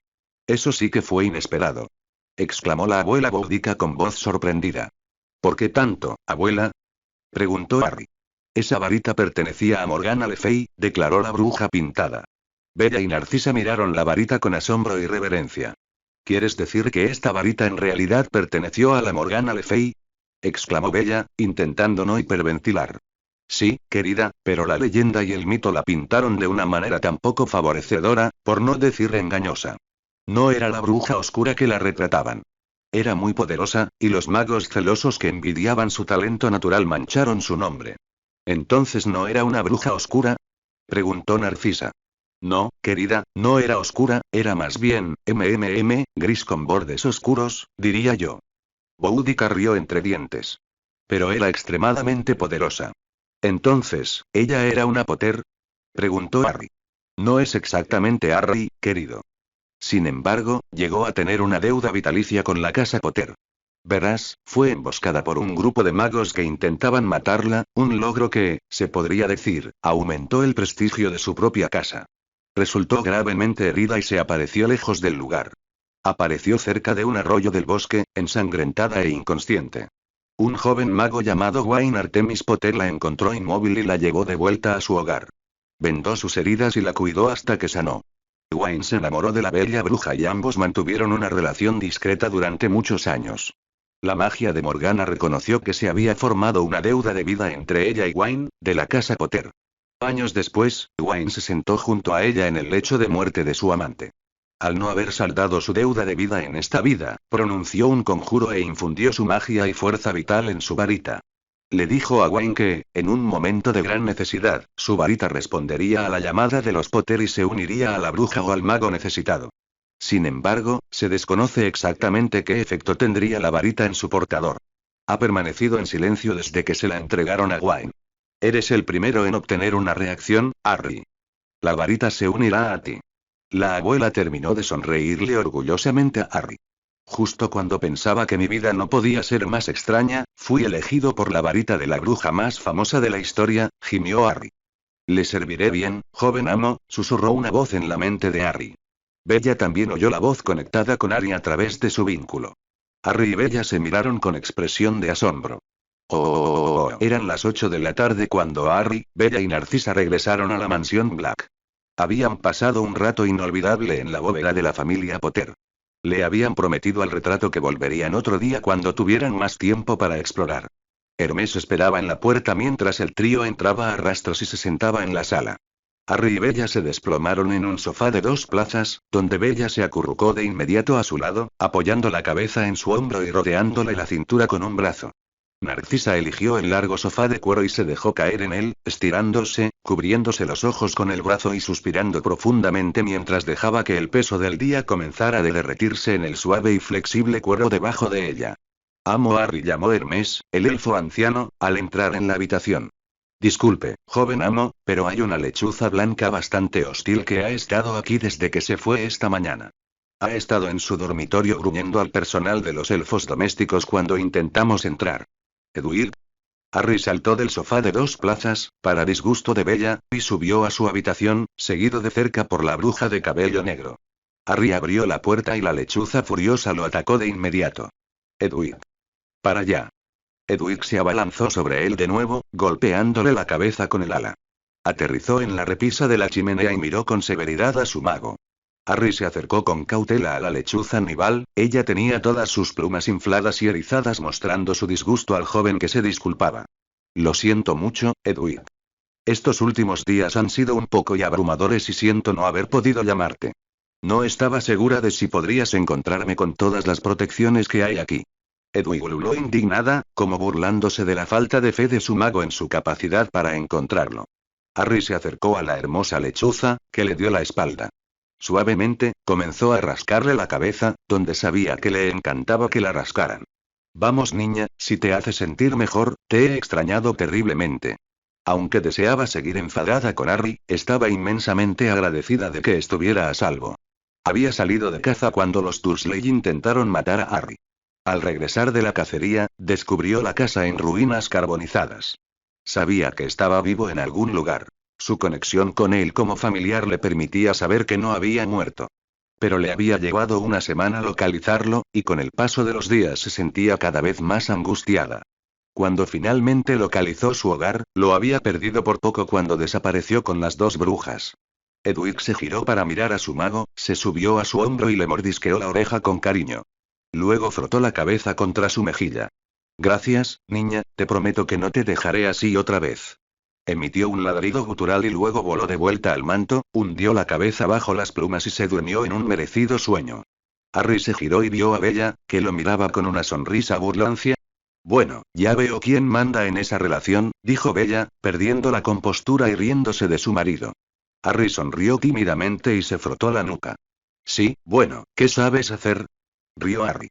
Eso sí que fue inesperado. Exclamó la abuela Boudica con voz sorprendida. ¿Por qué tanto, abuela? Preguntó Harry. Esa varita pertenecía a Morgana Le Fay, declaró la bruja pintada. Bella y Narcisa miraron la varita con asombro y reverencia. ¿Quieres decir que esta varita en realidad perteneció a la Morgana Le Fay? Exclamó Bella, intentando no hiperventilar. Sí, querida, pero la leyenda y el mito la pintaron de una manera tan poco favorecedora, por no decir engañosa. No era la bruja oscura que la retrataban. Era muy poderosa, y los magos celosos que envidiaban su talento natural mancharon su nombre. ¿Entonces no era una bruja oscura? Preguntó Narcisa. No, querida, no era oscura, era más bien, gris con bordes oscuros, diría yo. Boudica rió entre dientes. Pero era extremadamente poderosa. Entonces, ¿ella era una Potter? Preguntó Harry. No es exactamente Harry, querido. Sin embargo, llegó a tener una deuda vitalicia con la casa Potter. Verás, fue emboscada por un grupo de magos que intentaban matarla, un logro que, se podría decir, aumentó el prestigio de su propia casa. Resultó gravemente herida y se apareció lejos del lugar. Apareció cerca de un arroyo del bosque, ensangrentada e inconsciente. Un joven mago llamado Wayne Artemis Potter la encontró inmóvil y la llevó de vuelta a su hogar. Vendó sus heridas y la cuidó hasta que sanó. Wayne se enamoró de la bella bruja y ambos mantuvieron una relación discreta durante muchos años. La magia de Morgana reconoció que se había formado una deuda de vida entre ella y Wayne, de la casa Potter. Años después, Wayne se sentó junto a ella en el lecho de muerte de su amante. Al no haber saldado su deuda de vida en esta vida, pronunció un conjuro e infundió su magia y fuerza vital en su varita. Le dijo a Wayne que, en un momento de gran necesidad, su varita respondería a la llamada de los Potter y se uniría a la bruja o al mago necesitado. Sin embargo, se desconoce exactamente qué efecto tendría la varita en su portador. Ha permanecido en silencio desde que se la entregaron a Wayne. Eres el primero en obtener una reacción, Harry. La varita se unirá a ti. La abuela terminó de sonreírle orgullosamente a Harry. Justo cuando pensaba que mi vida no podía ser más extraña, fui elegido por la varita de la bruja más famosa de la historia, gimió Harry. Le serviré bien, joven amo, susurró una voz en la mente de Harry. Bella también oyó la voz conectada con Harry a través de su vínculo. Harry y Bella se miraron con expresión de asombro. Eran las 8 de la tarde cuando Harry, Bella y Narcisa regresaron a la mansión Black. Habían pasado un rato inolvidable en la bóveda de la familia Potter. Le habían prometido al retrato que volverían otro día cuando tuvieran más tiempo para explorar. Hermes esperaba en la puerta mientras el trío entraba a rastros y se sentaba en la sala. Harry y Bella se desplomaron en un sofá de 2 plazas, donde Bella se acurrucó de inmediato a su lado, apoyando la cabeza en su hombro y rodeándole la cintura con un brazo. Narcisa eligió el largo sofá de cuero y se dejó caer en él, estirándose, cubriéndose los ojos con el brazo y suspirando profundamente mientras dejaba que el peso del día comenzara a derretirse en el suave y flexible cuero debajo de ella. Amo Harry, llamó Hermes, el elfo anciano, al entrar en la habitación. Disculpe, joven amo, pero hay una lechuza blanca bastante hostil que ha estado aquí desde que se fue esta mañana. Ha estado en su dormitorio gruñendo al personal de los elfos domésticos cuando intentamos entrar. Edward. Harry saltó del sofá de 2 plazas, para disgusto de Bella, y subió a su habitación, seguido de cerca por la bruja de cabello negro. Harry abrió la puerta y la lechuza furiosa lo atacó de inmediato. Edward. Para allá. Edward se abalanzó sobre él de nuevo, golpeándole la cabeza con el ala. Aterrizó en la repisa de la chimenea y miró con severidad a su mago. Harry se acercó con cautela a la lechuza nival, ella tenía todas sus plumas infladas y erizadas mostrando su disgusto al joven que se disculpaba. Lo siento mucho, Edward. Estos últimos días han sido un poco abrumadores y siento no haber podido llamarte. No estaba segura de si podrías encontrarme con todas las protecciones que hay aquí. Edward ululó indignada, como burlándose de la falta de fe de su mago en su capacidad para encontrarlo. Harry se acercó a la hermosa lechuza, que le dio la espalda. Suavemente, comenzó a rascarle la cabeza, donde sabía que le encantaba que la rascaran. Vamos niña, si te hace sentir mejor, te he extrañado terriblemente. Aunque deseaba seguir enfadada con Harry, estaba inmensamente agradecida de que estuviera a salvo. Había salido de caza cuando los Dursley intentaron matar a Harry. Al regresar de la cacería, descubrió la casa en ruinas carbonizadas. Sabía que estaba vivo en algún lugar. Su conexión con él como familiar le permitía saber que no había muerto. Pero le había llevado una semana localizarlo, y con el paso de los días se sentía cada vez más angustiada. Cuando finalmente localizó su hogar, lo había perdido por poco cuando desapareció con las dos brujas. Edwig se giró para mirar a su mago, se subió a su hombro y le mordisqueó la oreja con cariño. Luego frotó la cabeza contra su mejilla. Gracias, niña, te prometo que no te dejaré así otra vez. Emitió un ladrido gutural y luego voló de vuelta al manto, hundió la cabeza bajo las plumas y se durmió en un merecido sueño. Harry se giró y vio a Bella, que lo miraba con una sonrisa burlancia. Bueno, ya veo quién manda en esa relación, dijo Bella, perdiendo la compostura y riéndose de su marido. Harry sonrió tímidamente y se frotó la nuca. Sí, bueno, ¿qué sabes hacer? Rió Harry.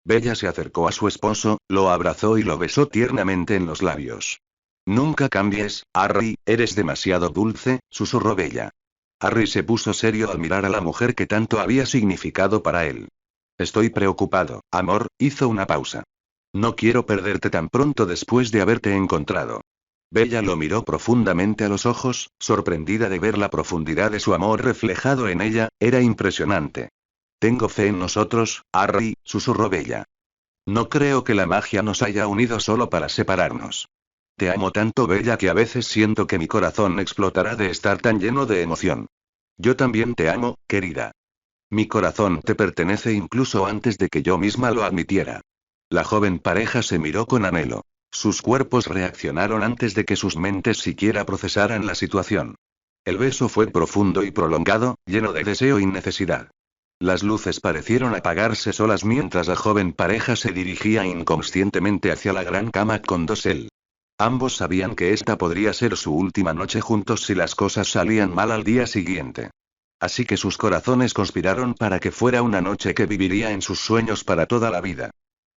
Bella se acercó a su esposo, lo abrazó y lo besó tiernamente en los labios. Nunca cambies, Harry, eres demasiado dulce, susurró Bella. Harry se puso serio al mirar a la mujer que tanto había significado para él. Estoy preocupado, amor, hizo una pausa. No quiero perderte tan pronto después de haberte encontrado. Bella lo miró profundamente a los ojos, sorprendida de ver la profundidad de su amor reflejado en ella, era impresionante. Tengo fe en nosotros, Harry, susurró Bella. No creo que la magia nos haya unido solo para separarnos. Te amo tanto, Bella, que a veces siento que mi corazón explotará de estar tan lleno de emoción. Yo también te amo, querida. Mi corazón te pertenece incluso antes de que yo misma lo admitiera. La joven pareja se miró con anhelo. Sus cuerpos reaccionaron antes de que sus mentes siquiera procesaran la situación. El beso fue profundo y prolongado, lleno de deseo y necesidad. Las luces parecieron apagarse solas mientras la joven pareja se dirigía inconscientemente hacia la gran cama con dosel. Ambos sabían que esta podría ser su última noche juntos si las cosas salían mal al día siguiente. Así que sus corazones conspiraron para que fuera una noche que viviría en sus sueños para toda la vida.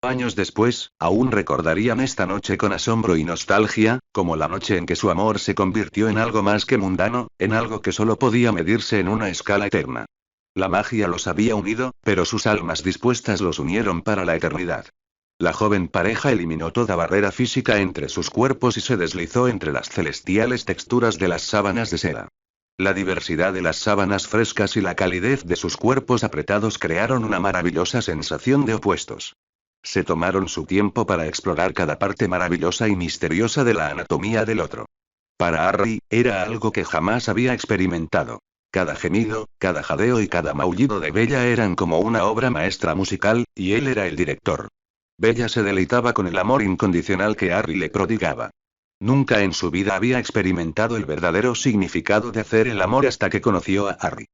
Años después, aún recordarían esta noche con asombro y nostalgia, como la noche en que su amor se convirtió en algo más que mundano, en algo que solo podía medirse en una escala eterna. La magia los había unido, pero sus almas dispuestas los unieron para la eternidad. La joven pareja eliminó toda barrera física entre sus cuerpos y se deslizó entre las celestiales texturas de las sábanas de seda. La diversidad de las sábanas frescas y la calidez de sus cuerpos apretados crearon una maravillosa sensación de opuestos. Se tomaron su tiempo para explorar cada parte maravillosa y misteriosa de la anatomía del otro. Para Harry, era algo que jamás había experimentado. Cada gemido, cada jadeo y cada maullido de Bella eran como una obra maestra musical, y él era el director. Bella se deleitaba con el amor incondicional que Harry le prodigaba. Nunca en su vida había experimentado el verdadero significado de hacer el amor hasta que conoció a Harry.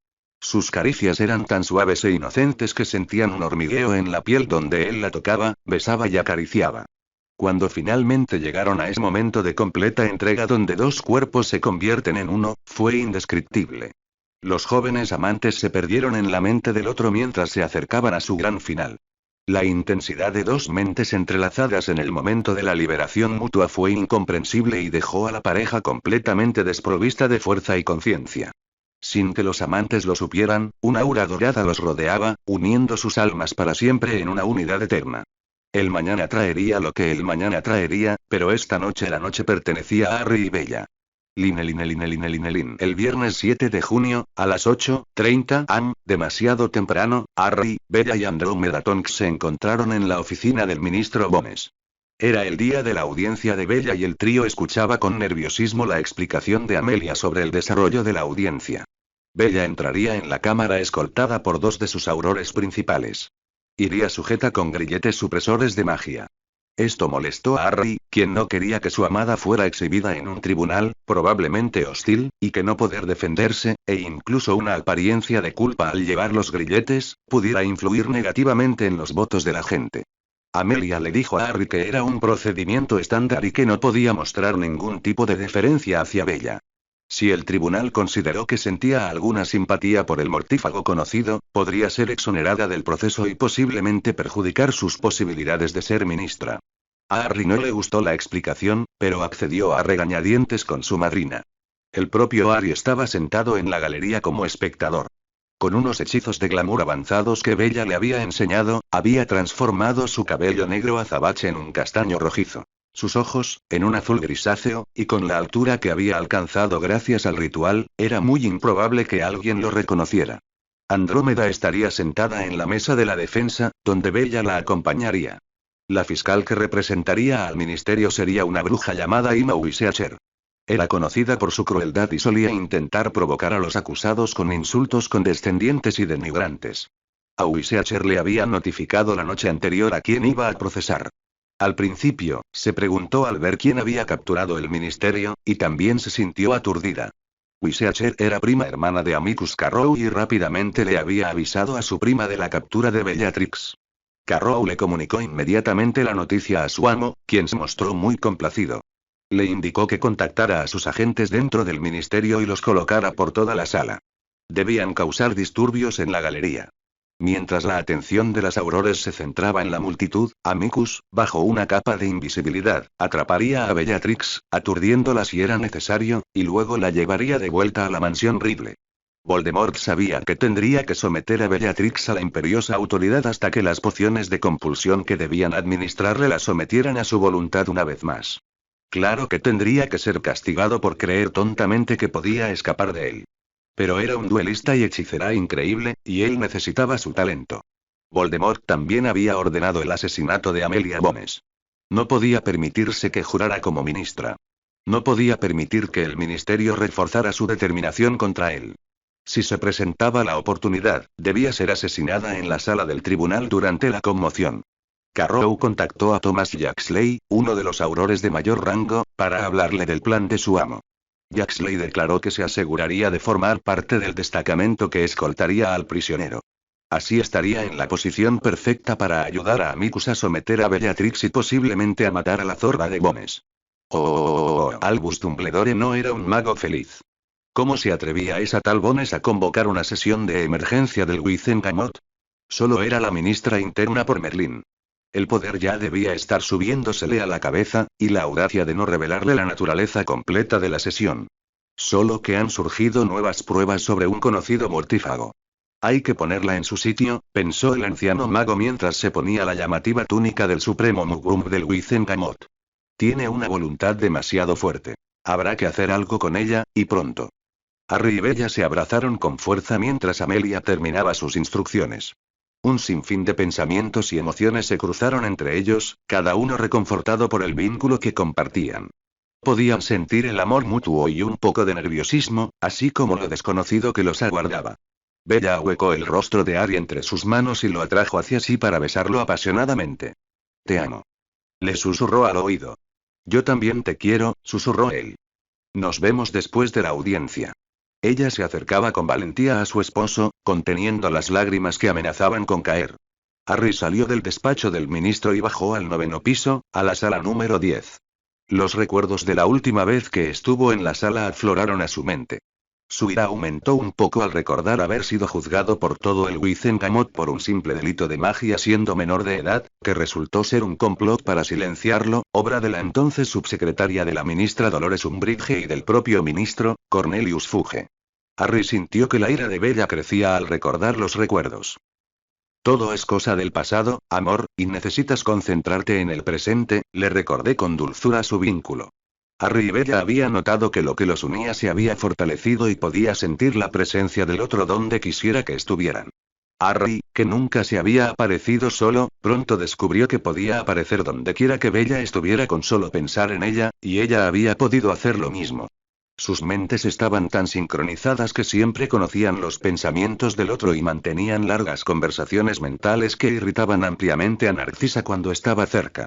Sus caricias eran tan suaves e inocentes que sentían un hormigueo en la piel donde él la tocaba, besaba y acariciaba. Cuando finalmente llegaron a ese momento de completa entrega donde dos cuerpos se convierten en uno, fue indescriptible. Los jóvenes amantes se perdieron en la mente del otro mientras se acercaban a su gran final. La intensidad de dos mentes entrelazadas en el momento de la liberación mutua fue incomprensible y dejó a la pareja completamente desprovista de fuerza y conciencia. Sin que los amantes lo supieran, una aura dorada los rodeaba, uniendo sus almas para siempre en una unidad eterna. El mañana traería lo que el mañana traería, pero esta noche la noche pertenecía a Harry y Bella. Line. El viernes 7 de junio, a las 8:30 am, demasiado temprano, Harry, Bella y Andrómeda Tonks se encontraron en la oficina del ministro Bones. Era el día de la audiencia de Bella y el trío escuchaba con nerviosismo la explicación de Amelia sobre el desarrollo de la audiencia. Bella entraría en la cámara escoltada por dos de sus aurores principales. Iría sujeta con grilletes supresores de magia. Esto molestó a Harry, quien no quería que su amada fuera exhibida en un tribunal, probablemente hostil, y que no poder defenderse, e incluso una apariencia de culpa al llevar los grilletes, pudiera influir negativamente en los votos de la gente. Amelia le dijo a Harry que era un procedimiento estándar y que no podía mostrar ningún tipo de deferencia hacia Bella. Si el tribunal consideró que sentía alguna simpatía por el mortífago conocido, podría ser exonerada del proceso y posiblemente perjudicar sus posibilidades de ser ministra. A Harry no le gustó la explicación, pero accedió a regañadientes con su madrina. El propio Harry estaba sentado en la galería como espectador. Con unos hechizos de glamour avanzados que Bella le había enseñado, había transformado su cabello negro azabache en un castaño rojizo. Sus ojos, en un azul grisáceo, y con la altura que había alcanzado gracias al ritual, era muy improbable que alguien lo reconociera. Andrómeda estaría sentada en la mesa de la defensa, donde Bella la acompañaría. La fiscal que representaría al ministerio sería una bruja llamada Ima Wishacher. Era conocida por su crueldad y solía intentar provocar a los acusados con insultos condescendientes y denigrantes. A Wishacher le había notificado la noche anterior a quién iba a procesar. Al principio, se preguntó al ver quién había capturado el ministerio, y también se sintió aturdida. Wishacher era prima hermana de Amicus Carrow y rápidamente le había avisado a su prima de la captura de Bellatrix. Carrow le comunicó inmediatamente la noticia a su amo, quien se mostró muy complacido. Le indicó que contactara a sus agentes dentro del ministerio y los colocara por toda la sala. Debían causar disturbios en la galería. Mientras la atención de las aurores se centraba en la multitud, Amicus, bajo una capa de invisibilidad, atraparía a Bellatrix, aturdiéndola si era necesario, y luego la llevaría de vuelta a la mansión Riddle. Voldemort sabía que tendría que someter a Bellatrix a la imperiosa autoridad hasta que las pociones de compulsión que debían administrarle la sometieran a su voluntad una vez más. Claro que tendría que ser castigado por creer tontamente que podía escapar de él. Pero era un duelista y hechicera increíble, y él necesitaba su talento. Voldemort también había ordenado el asesinato de Amelia Bones. No podía permitirse que jurara como ministra. No podía permitir que el ministerio reforzara su determinación contra él. Si se presentaba la oportunidad, debía ser asesinada en la sala del tribunal durante la conmoción. Carrow contactó a Thomas Jaxley, uno de los aurores de mayor rango, para hablarle del plan de su amo. Jaxley declaró que se aseguraría de formar parte del destacamento que escoltaría al prisionero. Así estaría en la posición perfecta para ayudar a Amicus a someter a Bellatrix y posiblemente a matar a la zorra de Bones. Albus Dumbledore no era un mago feliz. ¿Cómo se atrevía esa tal Bones a convocar una sesión de emergencia del Wizengamot? Solo era la ministra interna por Merlín. El poder ya debía estar subiéndosele a la cabeza, y la audacia de no revelarle la naturaleza completa de la sesión. Solo que han surgido nuevas pruebas sobre un conocido mortífago. Hay que ponerla en su sitio, pensó el anciano mago mientras se ponía la llamativa túnica del supremo Mugrum del Wizengamot. Tiene una voluntad demasiado fuerte. Habrá que hacer algo con ella, y pronto. Harry y Bella se abrazaron con fuerza mientras Amelia terminaba sus instrucciones. Un sinfín de pensamientos y emociones se cruzaron entre ellos, cada uno reconfortado por el vínculo que compartían. Podían sentir el amor mutuo y un poco de nerviosismo, así como lo desconocido que los aguardaba. Bella ahuecó el rostro de Harry entre sus manos y lo atrajo hacia sí para besarlo apasionadamente. Te amo. Le susurró al oído. Yo también te quiero, susurró él. Nos vemos después de la audiencia. Ella se acercaba con valentía a su esposo, conteniendo las lágrimas que amenazaban con caer. Harry salió del despacho del ministro y bajó al 9º piso, a la sala número 10. Los recuerdos de la última vez que estuvo en la sala afloraron a su mente. Su ira aumentó un poco al recordar haber sido juzgado por todo el Wizengamot por un simple delito de magia siendo menor de edad, que resultó ser un complot para silenciarlo, obra de la entonces subsecretaria de la ministra Dolores Umbridge y del propio ministro, Cornelius Fudge. Harry sintió que la ira de Bella crecía al recordar los recuerdos. Todo es cosa del pasado, amor, y necesitas concentrarte en el presente, le recordé con dulzura su vínculo. Harry y Bella había notado que lo que los unía se había fortalecido y podía sentir la presencia del otro donde quisiera que estuvieran. Harry, que nunca se había aparecido solo, pronto descubrió que podía aparecer donde quiera que Bella estuviera con solo pensar en ella, y ella había podido hacer lo mismo. Sus mentes estaban tan sincronizadas que siempre conocían los pensamientos del otro y mantenían largas conversaciones mentales que irritaban ampliamente a Narcisa cuando estaba cerca.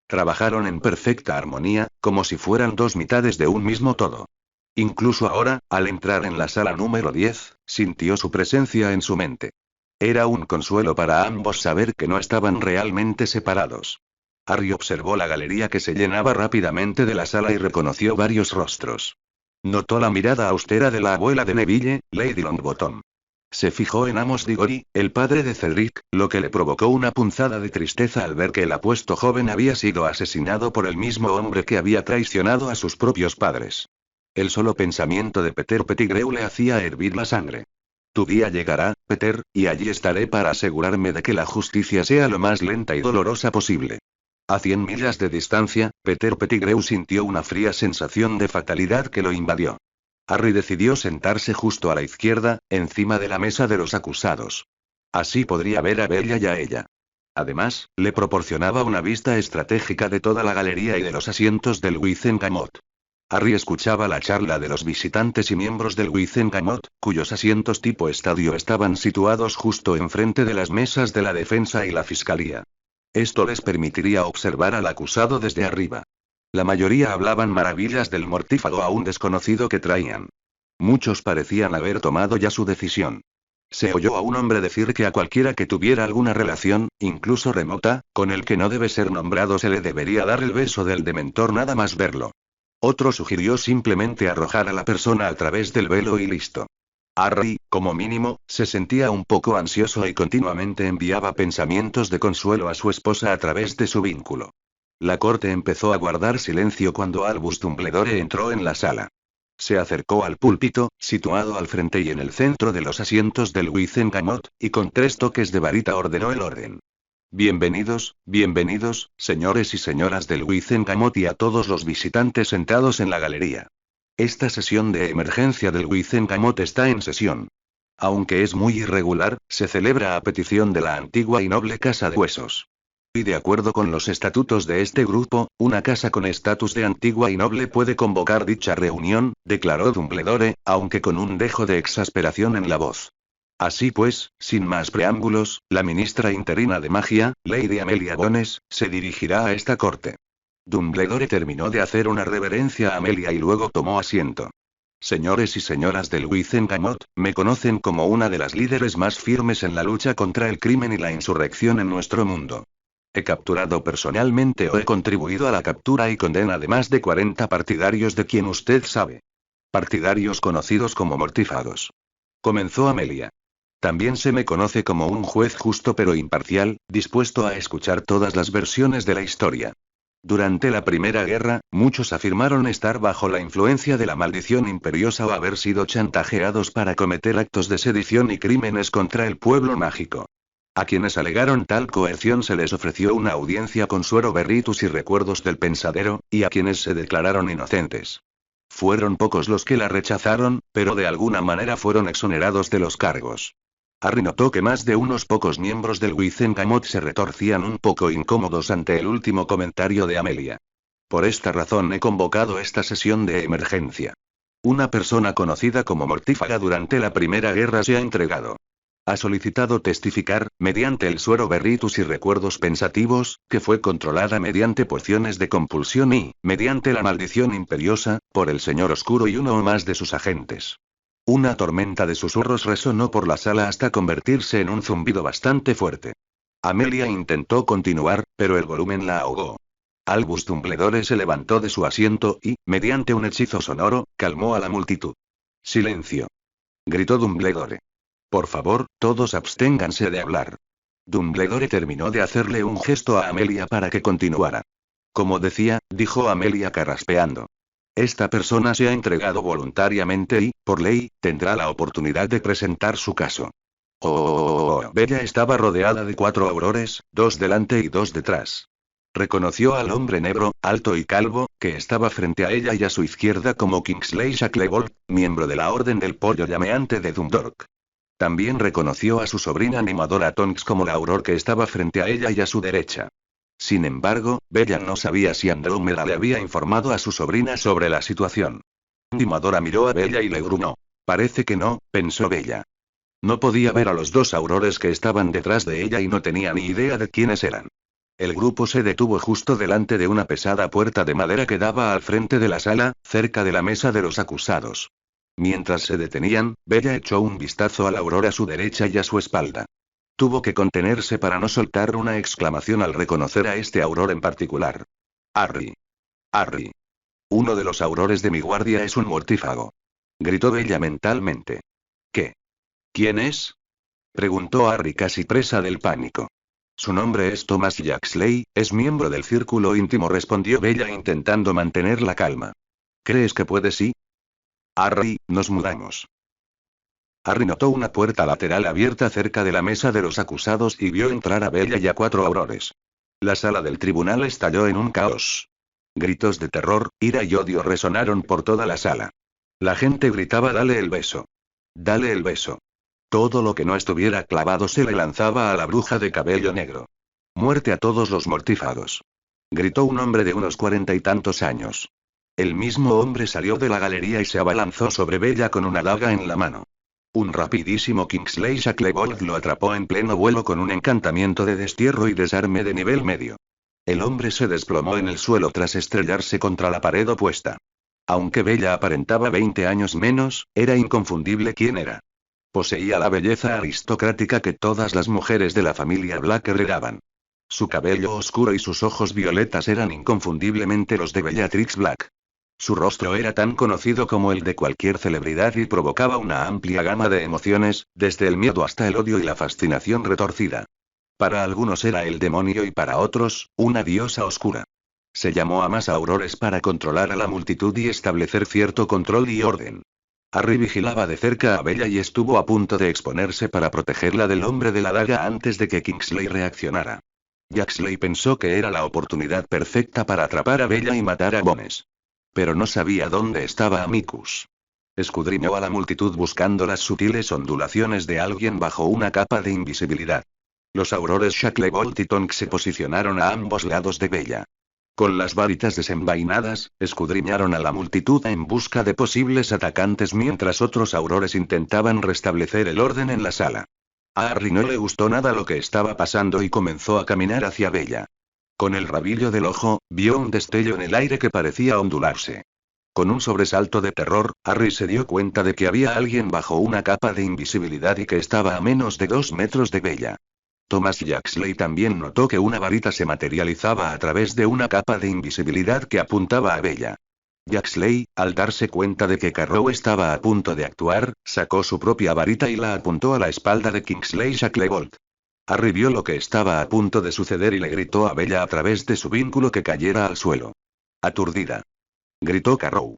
Trabajaron en perfecta armonía, como si fueran dos mitades de un mismo todo. Incluso ahora, al entrar en la sala número 10, sintió su presencia en su mente. Era un consuelo para ambos saber que no estaban realmente separados. Harry observó la galería que se llenaba rápidamente de la sala y reconoció varios rostros. Notó la mirada austera de la abuela de Neville, Lady Longbottom. Se fijó en Amos Diggory, el padre de Cedric, lo que le provocó una punzada de tristeza al ver que el apuesto joven había sido asesinado por el mismo hombre que había traicionado a sus propios padres. El solo pensamiento de Peter Pettigrew le hacía hervir la sangre. Tu día llegará, Peter, y allí estaré para asegurarme de que la justicia sea lo más lenta y dolorosa posible. A 100 millas de distancia, Peter Pettigrew sintió una fría sensación de fatalidad que lo invadió. Harry decidió sentarse justo a la izquierda, encima de la mesa de los acusados. Así podría ver a Bella y a ella. Además, le proporcionaba una vista estratégica de toda la galería y de los asientos del Wizengamot. Harry escuchaba la charla de los visitantes y miembros del Wizengamot, cuyos asientos tipo estadio estaban situados justo enfrente de las mesas de la defensa y la fiscalía. Esto les permitiría observar al acusado desde arriba. La mayoría hablaban maravillas del mortífago aún desconocido que traían. Muchos parecían haber tomado ya su decisión. Se oyó a un hombre decir que a cualquiera que tuviera alguna relación, incluso remota, con el que no debe ser nombrado se le debería dar el beso del dementor nada más verlo. Otro sugirió simplemente arrojar a la persona a través del velo y listo. Harry, como mínimo, se sentía un poco ansioso y continuamente enviaba pensamientos de consuelo a su esposa a través de su vínculo. La corte empezó a guardar silencio cuando Albus Dumbledore entró en la sala. Se acercó al púlpito, situado al frente y en el centro de los asientos del Wizengamot, y con 3 toques de varita ordenó el orden. Bienvenidos, bienvenidos, señores y señoras del Wizengamot y a todos los visitantes sentados en la galería. Esta sesión de emergencia del Wizengamot está en sesión. Aunque es muy irregular, se celebra a petición de la antigua y noble Casa de Huesos. Y de acuerdo con los estatutos de este grupo, una casa con estatus de antigua y noble puede convocar dicha reunión, declaró Dumbledore, aunque con un dejo de exasperación en la voz. Así pues, sin más preámbulos, la ministra interina de magia, Lady Amelia Bones, se dirigirá a esta corte. Dumbledore terminó de hacer una reverencia a Amelia y luego tomó asiento. Señores y señoras del Wizengamot, me conocen como una de las líderes más firmes en la lucha contra el crimen y la insurrección en nuestro mundo. He capturado personalmente o he contribuido a la captura y condena de más de 40 partidarios de quien usted sabe. Partidarios conocidos como mortífagos. Comenzó Amelia. También se me conoce como un juez justo pero imparcial, dispuesto a escuchar todas las versiones de la historia. Durante la Primera Guerra, muchos afirmaron estar bajo la influencia de la maldición imperiosa o haber sido chantajeados para cometer actos de sedición y crímenes contra el pueblo mágico. A quienes alegaron tal coerción se les ofreció una audiencia con suero veritus y recuerdos del pensadero, y a quienes se declararon inocentes. Fueron pocos los que la rechazaron, pero de alguna manera fueron exonerados de los cargos. Harry notó que más de unos pocos miembros del Wizengamot se retorcían un poco incómodos ante el último comentario de Amelia. Por esta razón he convocado esta sesión de emergencia. Una persona conocida como mortífaga durante la Primera Guerra se ha entregado. Ha solicitado testificar, mediante el suero veritus y recuerdos pensativos, que fue controlada mediante pociones de compulsión y, mediante la maldición imperiosa, por el Señor Oscuro y uno o más de sus agentes. Una tormenta de susurros resonó por la sala hasta convertirse en un zumbido bastante fuerte. Amelia intentó continuar, pero el volumen la ahogó. Albus Dumbledore se levantó de su asiento y, mediante un hechizo sonoro, calmó a la multitud. ¡Silencio!, gritó Dumbledore. Por favor, todos absténganse de hablar. Dumbledore terminó de hacerle un gesto a Amelia para que continuara. Como decía, dijo Amelia carraspeando. Esta persona se ha entregado voluntariamente y, por ley, tendrá la oportunidad de presentar su caso. Bella estaba rodeada de 4 aurores, 2 delante y 2 detrás. Reconoció al hombre negro, alto y calvo, que estaba frente a ella y a su izquierda como Kingsley Shacklebolt, miembro de la Orden del Pollo Llameante de Dundork. También reconoció a su sobrina animadora Tonks como la auror que estaba frente a ella y a su derecha. Sin embargo, Bella no sabía si Andrómeda le había informado a su sobrina sobre la situación. Animadora miró a Bella y le gruñó. Parece que no, pensó Bella. No podía ver a los 2 aurores que estaban detrás de ella y no tenía ni idea de quiénes eran. El grupo se detuvo justo delante de una pesada puerta de madera que daba al frente de la sala, cerca de la mesa de los acusados. Mientras se detenían, Bella echó un vistazo a la aurora a su derecha y a su espalda. Tuvo que contenerse para no soltar una exclamación al reconocer a este auror en particular. Harry. Harry. Uno de los aurores de mi guardia es un mortífago. Gritó Bella mentalmente. ¿Qué? ¿Quién es? Preguntó Harry casi presa del pánico. Su nombre es Thomas Jaxley, es miembro del círculo íntimo, respondió Bella intentando mantener la calma. ¿Crees que puede sí? Harry, nos mudamos. Harry notó una puerta lateral abierta cerca de la mesa de los acusados y vio entrar a Bella y a 4 aurores. La sala del tribunal estalló en un caos. Gritos de terror, ira y odio resonaron por toda la sala. La gente gritaba: «Dale el beso. Dale el beso». Todo lo que no estuviera clavado se le lanzaba a la bruja de cabello negro. Muerte a todos los mortífagos. Gritó un hombre de unos 40 y tantos años. El mismo hombre salió de la galería y se abalanzó sobre Bella con una daga en la mano. Un rapidísimo Kingsley Shacklebolt lo atrapó en pleno vuelo con un encantamiento de destierro y desarme de nivel medio. El hombre se desplomó en el suelo tras estrellarse contra la pared opuesta. Aunque Bella aparentaba 20 años menos, era inconfundible quién era. Poseía la belleza aristocrática que todas las mujeres de la familia Black heredaban. Su cabello oscuro y sus ojos violetas eran inconfundiblemente los de Bellatrix Black. Su rostro era tan conocido como el de cualquier celebridad y provocaba una amplia gama de emociones, desde el miedo hasta el odio y la fascinación retorcida. Para algunos era el demonio y para otros, una diosa oscura. Se llamó a más aurores para controlar a la multitud y establecer cierto control y orden. Harry vigilaba de cerca a Bella y estuvo a punto de exponerse para protegerla del hombre de la daga antes de que Kingsley reaccionara. Jaxley pensó que era la oportunidad perfecta para atrapar a Bella y matar a Bones. Pero no sabía dónde estaba Amicus. Escudriñó a la multitud buscando las sutiles ondulaciones de alguien bajo una capa de invisibilidad. Los aurores Shacklebolt y Tonks se posicionaron a ambos lados de Bella. Con las varitas desenvainadas, escudriñaron a la multitud en busca de posibles atacantes mientras otros aurores intentaban restablecer el orden en la sala. A Harry no le gustó nada lo que estaba pasando y comenzó a caminar hacia Bella. Con el rabillo del ojo, vio un destello en el aire que parecía ondularse. Con un sobresalto de terror, Harry se dio cuenta de que había alguien bajo una capa de invisibilidad y que estaba a menos de 2 metros de Bella. Thomas Jaxley también notó que una varita se materializaba a través de una capa de invisibilidad que apuntaba a Bella. Jaxley, al darse cuenta de que Carrow estaba a punto de actuar, sacó su propia varita y la apuntó a la espalda de Kingsley Shacklebolt. Harry vio lo que estaba a punto de suceder y le gritó a Bella a través de su vínculo que cayera al suelo. Aturdida. Gritó Carrow.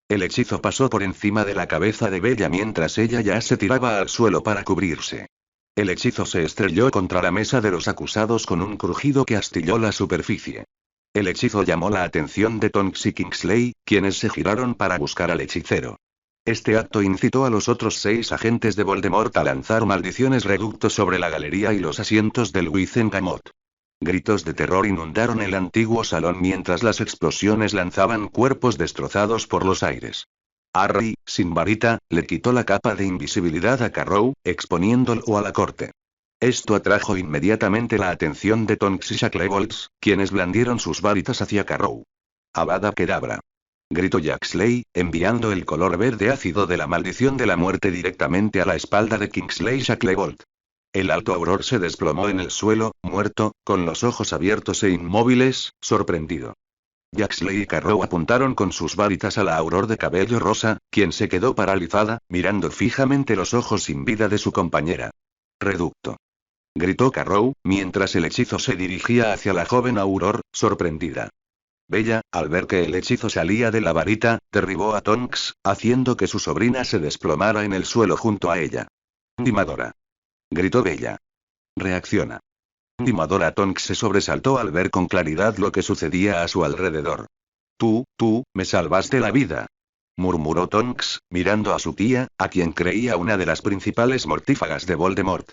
El hechizo pasó por encima de la cabeza de Bella mientras ella ya se tiraba al suelo para cubrirse. El hechizo se estrelló contra la mesa de los acusados con un crujido que astilló la superficie. El hechizo llamó la atención de Tonks y Kingsley, quienes se giraron para buscar al hechicero. Este acto incitó a los otros 6 agentes de Voldemort a lanzar maldiciones reductos sobre la galería y los asientos del Wizengamot. Gritos de terror inundaron el antiguo salón mientras las explosiones lanzaban cuerpos destrozados por los aires. Harry, sin varita, le quitó la capa de invisibilidad a Carrow, exponiéndolo a la corte. Esto atrajo inmediatamente la atención de Tonks y Shacklebolt, quienes blandieron sus varitas hacia Carrow. Avada Kedavra. Gritó Jaxley, enviando el color verde ácido de la maldición de la muerte directamente a la espalda de Kingsley Shacklebolt. El alto auror se desplomó en el suelo, muerto, con los ojos abiertos e inmóviles, sorprendido. Jaxley y Carrow apuntaron con sus varitas a la auror de cabello rosa, quien se quedó paralizada, mirando fijamente los ojos sin vida de su compañera. Reducto. Gritó Carrow, mientras el hechizo se dirigía hacia la joven auror, sorprendida. Bella, al ver que el hechizo salía de la varita, derribó a Tonks, haciendo que su sobrina se desplomara en el suelo junto a ella. Dimadora. Gritó Bella. Reacciona. Dimadora Tonks se sobresaltó al ver con claridad lo que sucedía a su alrededor. Tú, me salvaste la vida. Murmuró Tonks, mirando a su tía, a quien creía una de las principales mortífagas de Voldemort.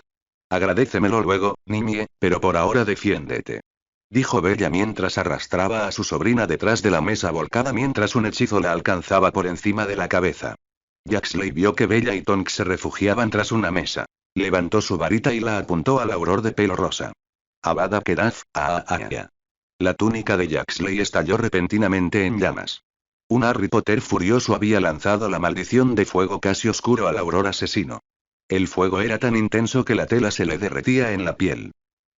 Agradécemelo luego, Nimie, pero por ahora defiéndete. Dijo Bella mientras arrastraba a su sobrina detrás de la mesa volcada mientras un hechizo la alcanzaba por encima de la cabeza. Jaxley vio que Bella y Tonks se refugiaban tras una mesa. Levantó su varita y la apuntó al auror de pelo rosa. Avada Kedavra. La túnica de Jaxley estalló repentinamente en llamas. Un Harry Potter furioso había lanzado la maldición de fuego casi oscuro al auror asesino. El fuego era tan intenso que la tela se le derretía en la piel.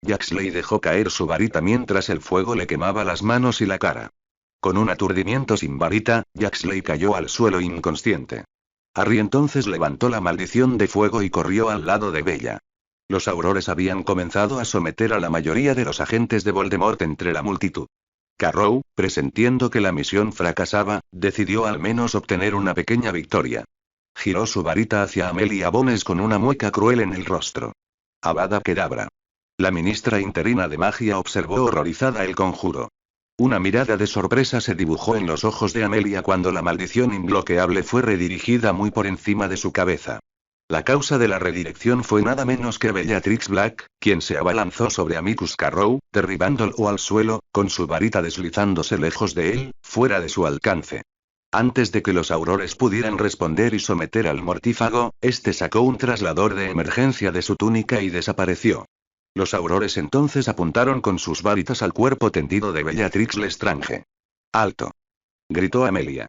Jaxley dejó caer su varita mientras el fuego le quemaba las manos y la cara. Con un aturdimiento sin varita, Jaxley cayó al suelo inconsciente. Harry entonces levantó la maldición de fuego y corrió al lado de Bella. Los aurores habían comenzado a someter a la mayoría de los agentes de Voldemort entre la multitud. Carrow, presentiendo que la misión fracasaba, decidió al menos obtener una pequeña victoria. Giró su varita hacia Amelia Bones con una mueca cruel en el rostro. Avada Kedavra. La ministra interina de magia observó horrorizada el conjuro. Una mirada de sorpresa se dibujó en los ojos de Amelia cuando la maldición imbloqueable fue redirigida muy por encima de su cabeza. La causa de la redirección fue nada menos que Bellatrix Black, quien se abalanzó sobre Amicus Carrow, derribándolo al suelo, con su varita deslizándose lejos de él, fuera de su alcance. Antes de que los aurores pudieran responder y someter al mortífago, este sacó un traslador de emergencia de su túnica y desapareció. Los aurores entonces apuntaron con sus varitas al cuerpo tendido de Bellatrix Lestrange. ¡Alto!, gritó Amelia.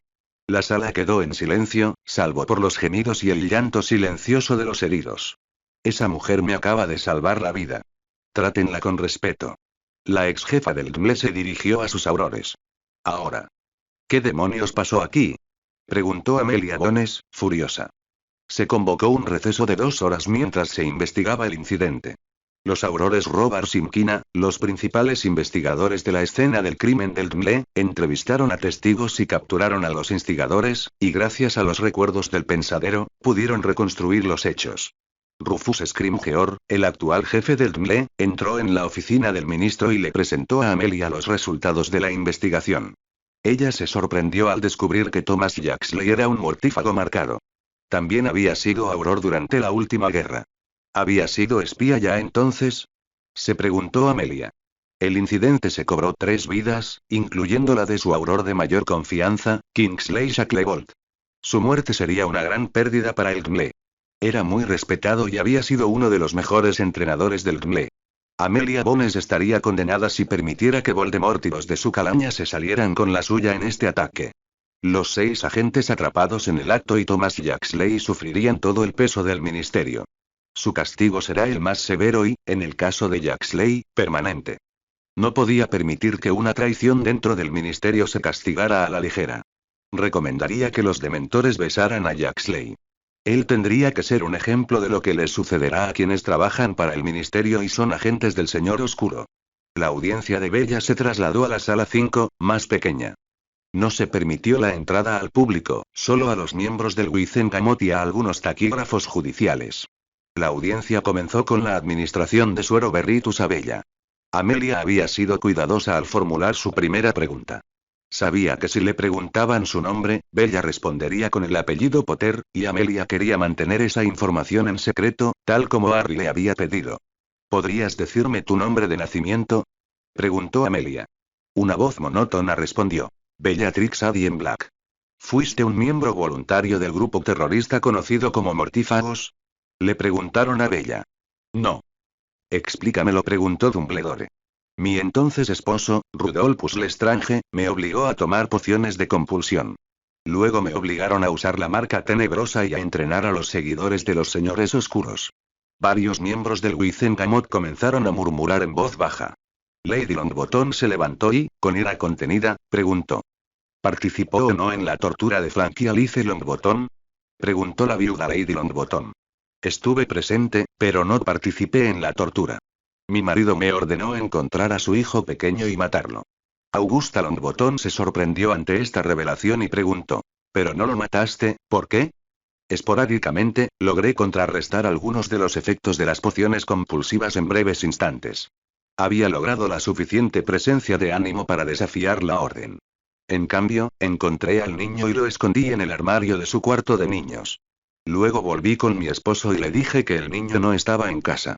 La sala quedó en silencio, salvo por los gemidos y el llanto silencioso de los heridos. Esa mujer me acaba de salvar la vida. Trátenla con respeto. La ex jefa del GMLE se dirigió a sus aurores. Ahora. ¿Qué demonios pasó aquí?, preguntó Amelia Bones, furiosa. Se convocó un receso de 2 horas mientras se investigaba el incidente. Los aurores Robards y Mkina, los principales investigadores de la escena del crimen del GMLE, entrevistaron a testigos y capturaron a los instigadores, y gracias a los recuerdos del pensadero, pudieron reconstruir los hechos. Rufus Scrimgeour, el actual jefe del GMLE, entró en la oficina del ministro y le presentó a Amelia los resultados de la investigación. Ella se sorprendió al descubrir que Thomas Jaxley era un mortífago marcado. También había sido auror durante la última guerra. ¿Había sido espía ya entonces?, se preguntó Amelia. El incidente se cobró 3 vidas, incluyendo la de su auror de mayor confianza, Kingsley Shacklebolt. Su muerte sería una gran pérdida para el GMLE. Era muy respetado y había sido uno de los mejores entrenadores del GMLE. Amelia Bones estaría condenada si permitiera que Voldemort y los de su calaña se salieran con la suya en este ataque. Los 6 agentes atrapados en el acto y Thomas Jaxley sufrirían todo el peso del ministerio. Su castigo será el más severo y, en el caso de Jaxley, permanente. No podía permitir que una traición dentro del ministerio se castigara a la ligera. Recomendaría que los dementores besaran a Jaxley. Él tendría que ser un ejemplo de lo que les sucederá a quienes trabajan para el ministerio y son agentes del Señor Oscuro. La audiencia de Bella se trasladó a la sala 5, más pequeña. No se permitió la entrada al público, solo a los miembros del Wizengamot y a algunos taquígrafos judiciales. La audiencia comenzó con la administración de suero Berritus a Bella. Amelia había sido cuidadosa al formular su primera pregunta. Sabía que si le preguntaban su nombre, Bella respondería con el apellido Potter, y Amelia quería mantener esa información en secreto, tal como Harry le había pedido. ¿Podrías decirme tu nombre de nacimiento?, preguntó Amelia. Una voz monótona respondió. Bellatrix Adrien Black. ¿Fuiste un miembro voluntario del grupo terrorista conocido como Mortífagos?, le preguntaron a Bella. No. Explícamelo, preguntó Dumbledore. Mi entonces esposo, Rudolphus Lestrange, me obligó a tomar pociones de compulsión. Luego me obligaron a usar la marca tenebrosa y a entrenar a los seguidores de los señores oscuros. Varios miembros del Wizengamot comenzaron a murmurar en voz baja. Lady Longbottom se levantó y, con ira contenida, preguntó. ¿Participó o no en la tortura de Flanky Alice Longbottom?, preguntó la viuda Lady Longbottom. Estuve presente, pero no participé en la tortura. Mi marido me ordenó encontrar a su hijo pequeño y matarlo. Augusta Longbottom se sorprendió ante esta revelación y preguntó. ¿Pero no lo mataste, por qué? Esporádicamente, logré contrarrestar algunos de los efectos de las pociones compulsivas en breves instantes. Había logrado la suficiente presencia de ánimo para desafiar la orden. En cambio, encontré al niño y lo escondí en el armario de su cuarto de niños. Luego volví con mi esposo y le dije que el niño no estaba en casa.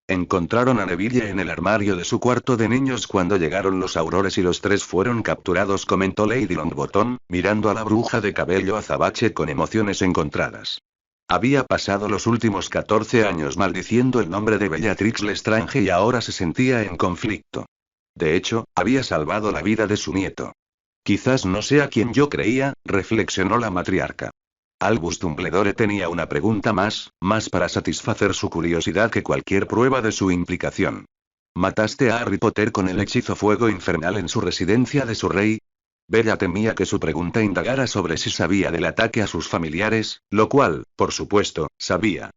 Encontraron a Neville en el armario de su cuarto de niños cuando llegaron los aurores y los 3 fueron capturados, comentó Lady Longbottom, mirando a la bruja de cabello azabache con emociones encontradas. Había pasado los últimos 14 años maldiciendo el nombre de Bellatrix Lestrange y ahora se sentía en conflicto. De hecho, había salvado la vida de su nieto. Quizás no sea quien yo creía, reflexionó la matriarca. Albus Dumbledore tenía una pregunta más para satisfacer su curiosidad que cualquier prueba de su implicación. ¿Mataste a Harry Potter con el hechizo fuego infernal en su residencia de Surrey? Bella temía que su pregunta indagara sobre si sabía del ataque a sus familiares, lo cual, por supuesto, sabía.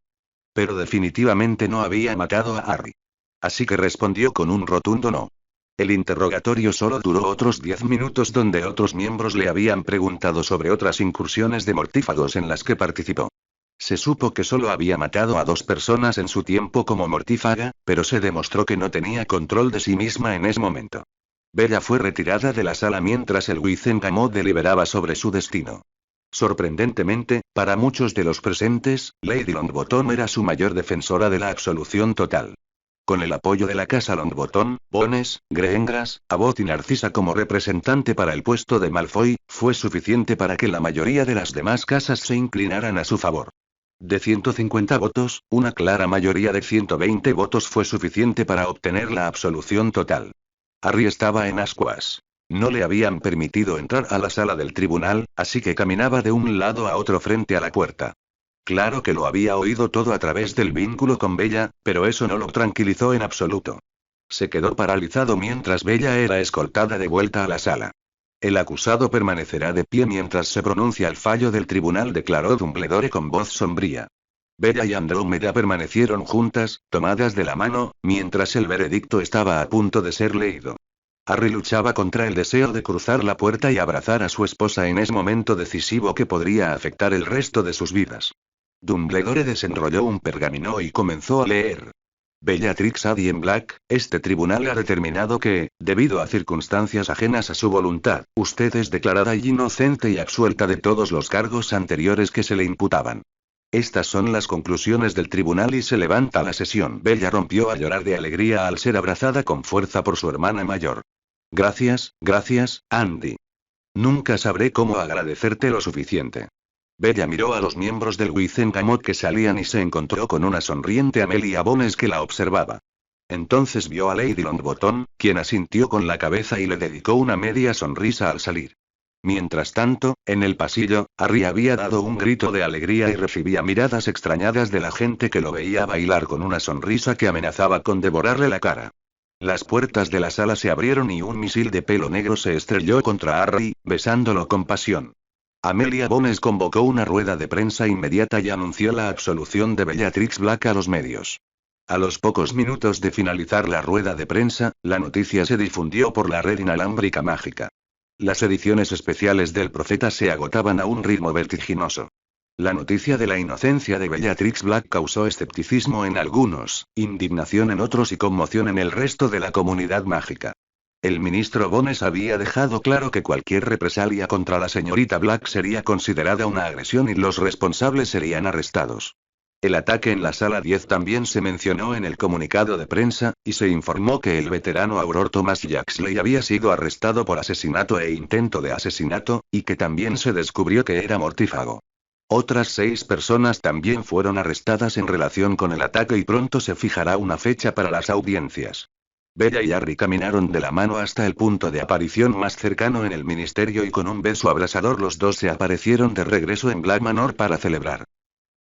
Pero definitivamente no había matado a Harry. Así que respondió con un rotundo no. El interrogatorio solo duró otros 10 minutos donde otros miembros le habían preguntado sobre otras incursiones de mortífagos en las que participó. Se supo que solo había matado a 2 personas en su tiempo como mortífaga, pero se demostró que no tenía control de sí misma en ese momento. Bella fue retirada de la sala mientras el Wizengamot deliberaba sobre su destino. Sorprendentemente, para muchos de los presentes, Lady Longbottom era su mayor defensora de la absolución total. Con el apoyo de la casa Longbottom, Bones, Greengrass, Abbott y Narcisa como representante para el puesto de Malfoy, fue suficiente para que la mayoría de las demás casas se inclinaran a su favor. De 150 votos, una clara mayoría de 120 votos fue suficiente para obtener la absolución total. Harry estaba en ascuas. No le habían permitido entrar a la sala del tribunal, así que caminaba de un lado a otro frente a la puerta. Claro que lo había oído todo a través del vínculo con Bella, pero eso no lo tranquilizó en absoluto. Se quedó paralizado mientras Bella era escoltada de vuelta a la sala. El acusado permanecerá de pie mientras se pronuncia el fallo del tribunal, declaró Dumbledore con voz sombría. Bella y Andrómeda permanecieron juntas, tomadas de la mano, mientras el veredicto estaba a punto de ser leído. Harry luchaba contra el deseo de cruzar la puerta y abrazar a su esposa en ese momento decisivo que podría afectar el resto de sus vidas. Dumbledore desenrolló un pergamino y comenzó a leer. Bellatrix Adyen Black, este tribunal ha determinado que, debido a circunstancias ajenas a su voluntad, usted es declarada inocente y absuelta de todos los cargos anteriores que se le imputaban. Estas son las conclusiones del tribunal y se levanta la sesión. Bella rompió a llorar de alegría al ser abrazada con fuerza por su hermana mayor. Gracias, Andy. Nunca sabré cómo agradecerte lo suficiente. Bella miró a los miembros del Wizengamot que salían y se encontró con una sonriente Amelia Bones que la observaba. Entonces vio a Lady Longbottom, quien asintió con la cabeza y le dedicó una media sonrisa al salir. Mientras tanto, en el pasillo, Harry había dado un grito de alegría y recibía miradas extrañadas de la gente que lo veía bailar con una sonrisa que amenazaba con devorarle la cara. Las puertas de la sala se abrieron y un misil de pelo negro se estrelló contra Harry, besándolo con pasión. Amelia Bones convocó una rueda de prensa inmediata y anunció la absolución de Bellatrix Black a los medios. A los pocos minutos de finalizar la rueda de prensa, la noticia se difundió por la red inalámbrica mágica. Las ediciones especiales del Profeta se agotaban a un ritmo vertiginoso. La noticia de la inocencia de Bellatrix Black causó escepticismo en algunos, indignación en otros y conmoción en el resto de la comunidad mágica. El ministro Bones había dejado claro que cualquier represalia contra la señorita Black sería considerada una agresión y los responsables serían arrestados. El ataque en la sala 10 también se mencionó en el comunicado de prensa, y se informó que el veterano Auror Thomas Jaxley había sido arrestado por asesinato e intento de asesinato, y que también se descubrió que era mortífago. Otras 6 personas también fueron arrestadas en relación con el ataque y pronto se fijará una fecha para las audiencias. Bella y Harry caminaron de la mano hasta el punto de aparición más cercano en el ministerio y con un beso abrasador los dos se aparecieron de regreso en Black Manor para celebrar.